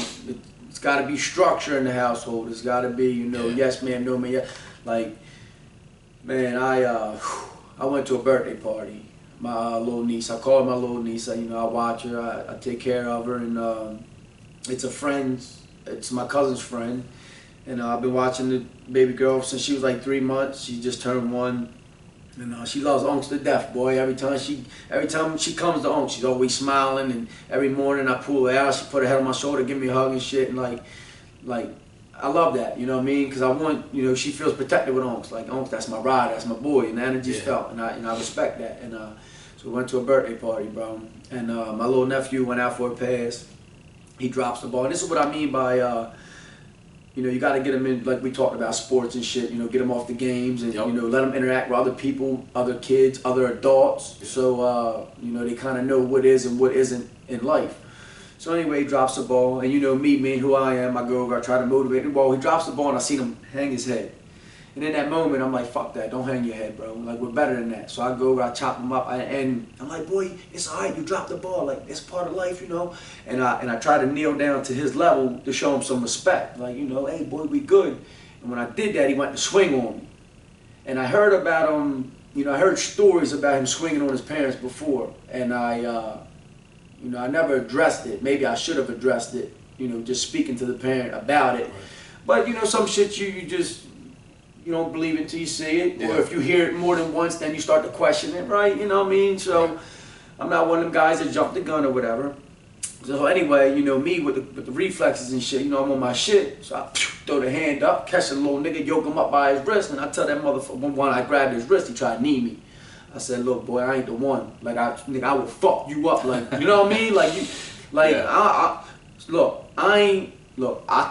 it's got to be structure in the household. It's got to be, you know, yes ma'am, no ma'am. Yeah. Like, man, I went to a birthday party. My little niece, I call her my little niece. You know, I watch her, I take care of her, and it's a friend's. It's my cousin's friend, and I've been watching the baby girl since she was like 3 months. She just turned 1, and she loves Unks to death, boy. Every time she comes to Unks, she's always smiling, and every morning I pull her out, she put her head on my shoulder, give me a hug and shit, and like I love that, you know what I mean? Because I want, you know, she feels protected with Unks. Like, Unks, that's my ride, that's my boy, and the energy's felt, and I respect that. And so we went to a birthday party, bro, and my little nephew went out for a pass. He drops the ball. And this is what I mean by, you know, you got to get him in, like we talked about, sports and shit, you know, get him off the games and, you know, let him interact with other people, other kids, other adults. So, you know, they kind of know what is and what isn't in life. So anyway, he drops the ball. And you know me who I am, I go over, I try to motivate him. Well, he drops the ball and I see him hang his head. And in that moment, I'm like, fuck that, don't hang your head, bro. Like, we're better than that. So I go over, I chop him up, and I'm like, boy, it's all right, you dropped the ball. Like, it's part of life, you know? And I try to kneel down to his level to show him some respect. Like, you know, hey, boy, we good. And when I did that, he went to swing on me. And I heard about him, you know, I heard stories about him swinging on his parents before. And you know, I never addressed it. Maybe I should have addressed it, you know, just speaking to the parent about it. But, you know, some shit you just... You don't believe it until you see it, or if you hear it more than once, then you start to question it, right? You know what I mean? So I'm not one of them guys that jump the gun or whatever. So anyway, you know me with the reflexes and shit. You know I'm on my shit, so I throw the hand up, catch the little nigga, yoke him up by his wrist, and I tell that motherfucker when I grabbed his wrist, he tried to knee me. I said, look, boy, I ain't the one. Like nigga, I will fuck you up. Like, you know what I mean? Like you, like I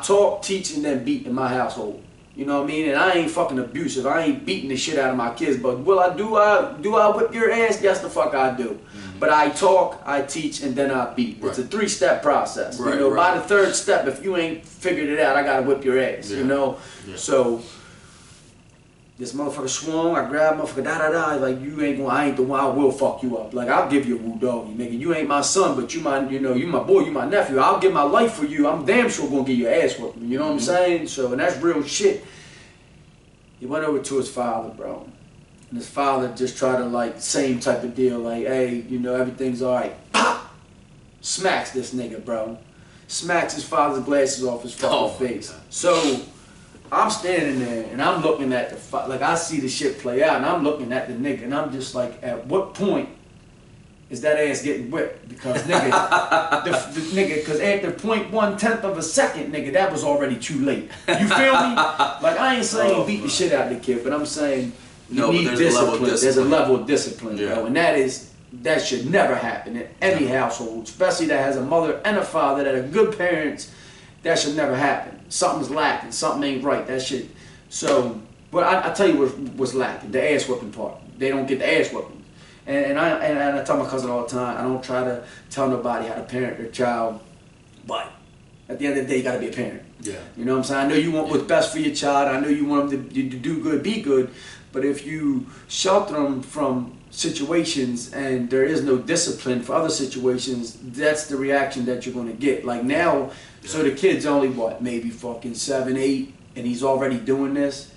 talk, teach, and then beat in my household. You know what I mean? And I ain't fucking abusive. I ain't beating the shit out of my kids. But do I whip your ass? Yes, the fuck I do. But I talk, I teach, and then I beat. It's a 3-step process. You know, by the 3rd step, if you ain't figured it out, I gotta whip your ass. You know? So this motherfucker swung, I grabbed motherfucker, da-da-da, like, you ain't gonna, I ain't the one, I will fuck you up. Like, I'll give you a woo doggy, nigga. You ain't my son, but you my, you know, you my boy, you my nephew. I'll give my life for you. I'm damn sure gonna give your ass whooped. You know what I'm saying? So, and that's real shit. He went over to his father, bro. And his father just tried to like, same type of deal, like, hey, you know, everything's alright. Pop! Smacks this nigga, bro. Smacks his father's glasses off his fucking face. So, I'm standing there and I'm looking at the, like I see the shit play out and I'm looking at the nigga and I'm just like, at what point is that ass getting whipped? Because nigga, the nigga, because after 0.1 of a second, nigga, that was already too late. You feel me? Like I ain't saying beat the shit out of the kid, but I'm saying you need discipline. There's a level of discipline, bro, and that should never happen in any household, especially that has a mother and a father that are good parents. That should never happen. Something's lacking. Something ain't right. That shit. So, but I tell you what's lacking: the ass whipping part. They don't get the ass whipping. And I tell my cousin all the time, I don't try to tell nobody how to parent their child, but at the end of the day, you got to be a parent. Yeah. You know what I'm saying? I know you want what's best for your child. I know you want them to do good, be good. But if you shelter them from situations and there is no discipline for other situations, that's the reaction that you're going to get. Like now, so the kid's only, what, maybe fucking 7, 8, and he's already doing this?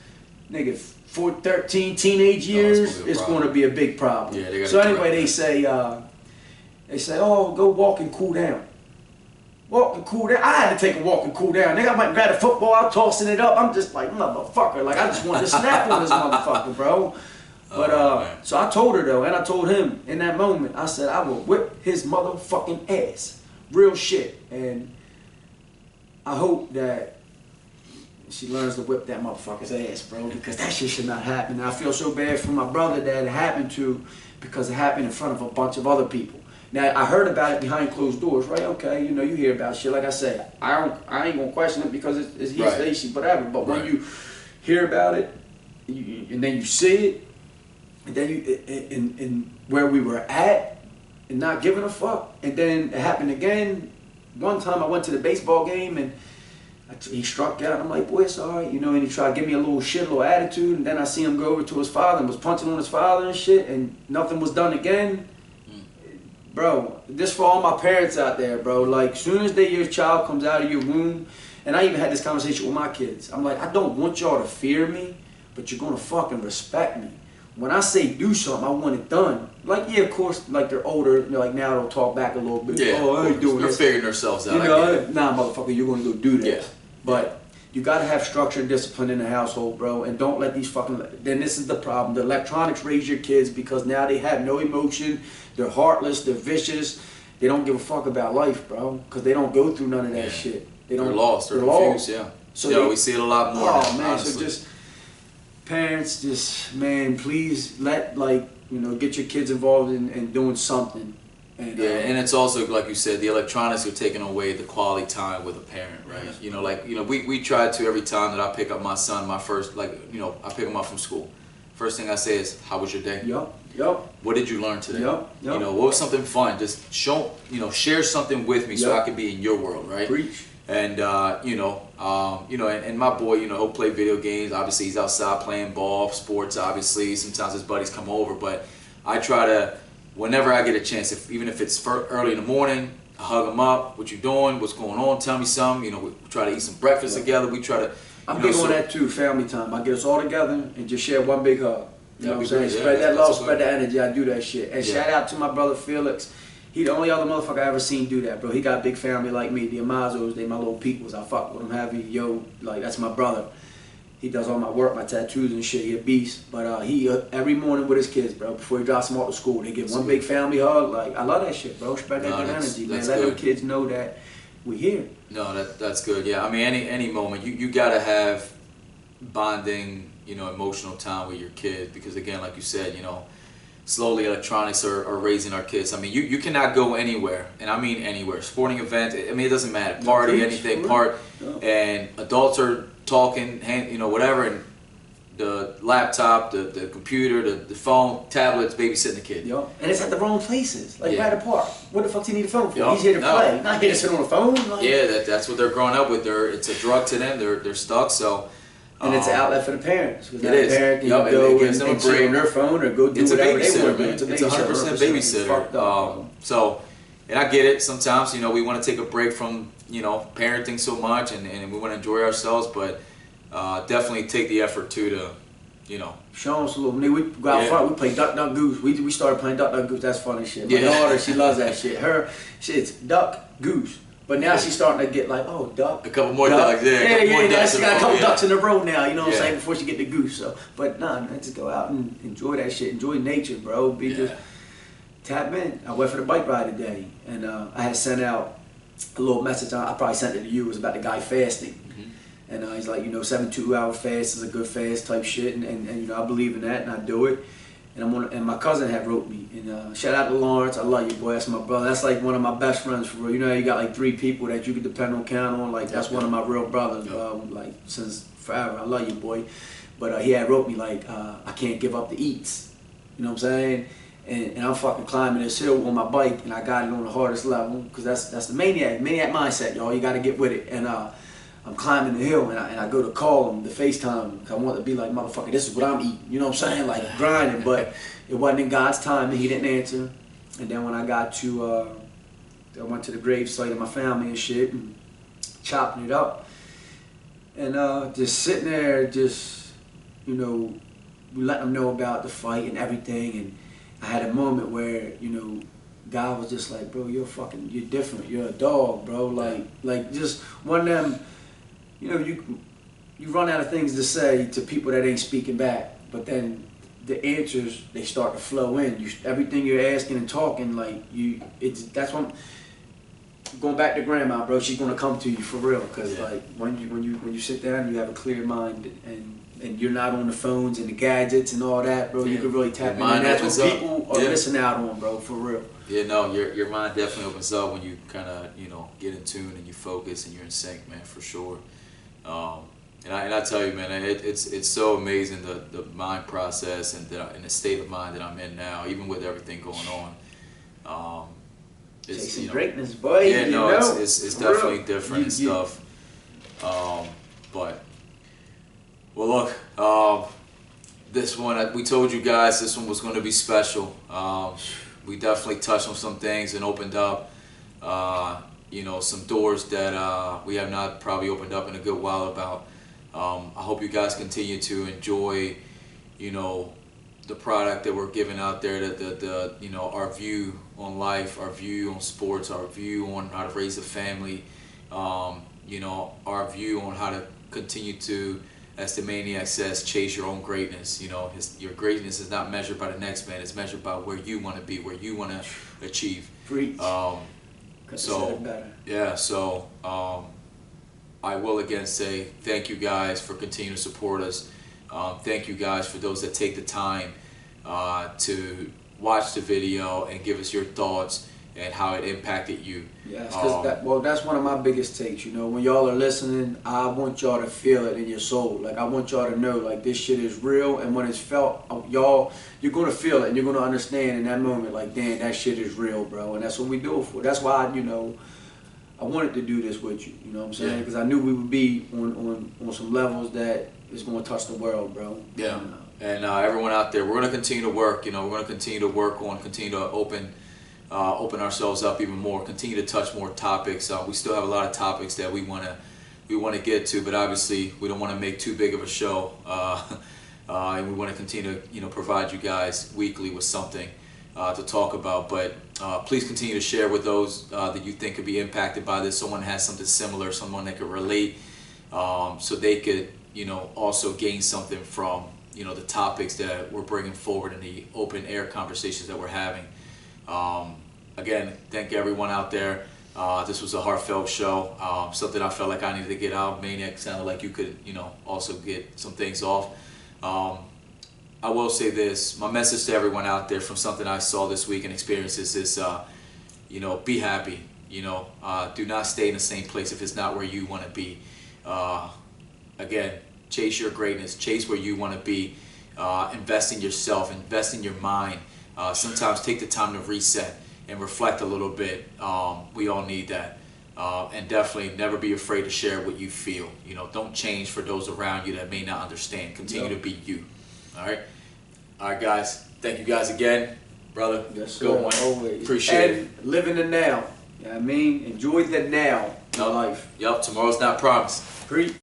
Nigga, 13 teenage years, it's going to be a big problem. Yeah, so anyway, they say, oh, go walk and cool down. Walk and cool down. I had to take a walk and cool down. Nigga, I might grab a football out, tossing it up. I'm just like, motherfucker. Like, I just wanted to snap on this motherfucker, bro. But, so I told her, though, and I told him in that moment, I said, I will whip his motherfucking ass. Real shit. And I hope that she learns to whip that motherfucker's ass, bro, because that shit should not happen. And I feel so bad for my brother that it happened to, because it happened in front of a bunch of other people. Now, I heard about it behind closed doors, right? Okay, you know, you hear about shit. Like I said, I ain't gonna question it because it's he, they, she, whatever. But when you hear about it, and then you see it, and then you in where we were at, and not giving a fuck, and then it happened again. One time I went to the baseball game and he struck out. I'm like, boy, it's all right, you know. And he tried to give me a little shit, a little attitude, and then I see him go over to his father and was punching on his father and shit, and nothing was done again. Bro, this for all my parents out there, bro. Like, soon as your child comes out of your womb, and I even had this conversation with my kids. I'm like, I don't want y'all to fear me, but you're gonna fucking respect me. When I say do something, I want it done. Like, yeah, of course, like they're older, you know, like now they'll talk back a little bit. Yeah, oh, I ain't doing they're this. figuring themselves out. You know, nah, motherfucker, you're gonna go do that. Yeah. But you gotta have structure and discipline in the household, bro, and don't let these fucking. Then this is the problem. The electronics raise your kids because now they have no emotion. They're heartless. They're vicious. They don't give a fuck about life, bro, because they don't go through none of that shit. They're lost. They're confused. Yeah. So we see it a lot more. Oh now, man, honestly. so just parents, just man, please let get your kids involved in doing something. And, and it's also, like you said, the electronics are taking away the quality time with a parent, right? You know, like, we try to, every time that I pick up my son, my first, I pick him up from school. First thing I say is, how was your day? Yup. What did you learn today? Yup. You know, what was something fun? Just share something with me so I can be in your world, right? Preach. And and my boy, he'll play video games. Obviously, he's outside playing ball, sports. Obviously, sometimes his buddies come over, but I try to, whenever I get a chance, even if it's early in the morning, I hug him up. What you doing? What's going on? Tell me something. We try to eat some breakfast together. We try to. I'm big on that too, family time. I get us all together and just share one big hug. You know what I'm saying? Spread that love, spread that energy. I do that shit. And shout out to my brother Felix. He the only other motherfucker I ever seen do that, bro. He got a big family like me. The Amazos, they my little peoples. I fuck with them heavy. Yo, like, that's my brother. He does all my work, my tattoos and shit. He a beast. But he every morning with his kids, bro, before he drops them off to school, they get one big family hug. Like, I love that shit, bro. Spread that good energy, man. Let the kids know that we here. No, that's good. Yeah, I mean, any moment you gotta have bonding, emotional time with your kid, because again, like you said, slowly electronics are raising our kids. I mean, you cannot go anywhere, and I mean anywhere, sporting event, I mean, it doesn't matter, party, anything, and adults are talking, whatever, and the laptop, the computer, the phone, tablets, babysitting the kid. Yo. And it's at the wrong places, like right apart. What the fuck do you need a phone for? He's here to play, not here to sit on a phone. Like. Yeah, that's what they're growing up with. It's a drug to them. They're stuck. So. And it's an outlet for the parents. It is. Parent can go and sit on their phone or go do whatever they want. It's 100% babysitter. So, and I get it. Sometimes, we want to take a break from, parenting so much, and we want to enjoy ourselves. But definitely take the effort to you know. Sean Salute. We go out front, we play Duck, Duck, Goose. We started playing Duck, Duck, Goose. That's funny shit. My daughter, she loves that shit. It's Duck, Goose. But now she's starting to get like, oh, duck. A couple more ducks, yeah. She got a couple ducks in a row now, you know what I'm saying, before she get the goose. So, but nah, man, just go out and enjoy that shit. Enjoy nature, bro. Just tap in. I went for the bike ride today, and I had sent out a little message. I probably sent it to you. It was about the guy fasting. And he's like, 72-hour fast is a good fast type shit, and I believe in that, and I do it. And my cousin had wrote me, and shout out to Lawrence. I love you, boy. That's my brother. That's like one of my best friends for real. You know, you got like 3 people that you can depend on, count on. Like that's one of my real brothers, like since forever. I love you, boy. But he had wrote me like, I can't give up the eats. You know what I'm saying? And I'm fucking climbing this hill on my bike, and I got it on the hardest level, because that's the maniac mindset, y'all. You got to get with it. And I'm climbing the hill, and I go to call him, the FaceTime him, 'cause I want to be like, motherfucker, this is what I'm eating. You know what I'm saying? Like grinding, but it wasn't in God's time, and he didn't answer. And then when I got to, I went to the grave site of my family and shit, and chopping it up, and just sitting there, just, we let them know about the fight and everything, and I had a moment where, God was just like, bro, you're different. You're a dog, bro. Like just one of them. You run out of things to say to people that ain't speaking back, but then the answers, they start to flow in. Everything you're asking and talking, that's when, going back to grandma, bro, she's gonna come to you for real, because like when you sit down, you have a clear mind, and you're not on the phones and the gadgets and all that, bro. You can really tap in, and that's what people are missing out on, bro, for real. Yeah, no, your mind definitely opens up when you kind of get in tune and you focus and you're in sync, man, for sure. And I tell you, man, it's so amazing the mind process and the state of mind that I'm in now, even with everything going on. It's greatness, boy. Yeah, no, it's definitely different and stuff. But well, look, this one we told you guys this one was going to be special. We definitely touched on some things and opened up, some doors that we have not probably opened up in a good while about. I hope you guys continue to enjoy, the product that we're giving out there, our view on life, our view on sports, our view on how to raise a family, our view on how to continue to, as the Maniac says, chase your own greatness. Your greatness is not measured by the next man; it's measured by where you want to be, where you want to achieve. So I will again say thank you guys for continuing to support us. Thank you guys for those that take the time to watch the video and give us your thoughts and how it impacted you. Yes, because that's one of my biggest takes. When y'all are listening, I want y'all to feel it in your soul. Like, I want y'all to know, like, this shit is real, and when it's felt, you're gonna feel it and you're gonna understand in that moment, like, damn, that shit is real, bro. And that's what we do it for. That's why I wanted to do this with you. You know what I'm saying? Because I knew we would be on some levels that is gonna touch the world, bro. Yeah. And everyone out there, we're gonna continue to work. We're gonna continue to work on, continue to open ourselves up even more, continue to touch more topics. We still have a lot of topics that we want to get to, but obviously we don't want to make too big of a show, and we want to continue to provide you guys weekly with something to talk about. But please continue to share with those that you think could be impacted by this. Someone has something similar, someone that could relate, so they could also gain something from the topics that we're bringing forward in the open air conversations that we're having. Again, thank everyone out there. This was a heartfelt show, something I felt like I needed to get out. Maniac sounded like you could, also get some things off. I will say this, my message to everyone out there from something I saw this week and experienced is this, be happy. Do not stay in the same place if it's not where you want to be. Again, chase your greatness, chase where you want to be. Invest in yourself, invest in your mind. Sometimes take the time to reset and reflect a little bit. We all need that. And definitely never be afraid to share what you feel. Don't change for those around you that may not understand. Continue to be you. All right? All right, guys. Thank you guys again. Brother, yes, good one. Always. Appreciate it. Live in the now. You know what I mean? Enjoy the now in life. Yup, tomorrow's not promised.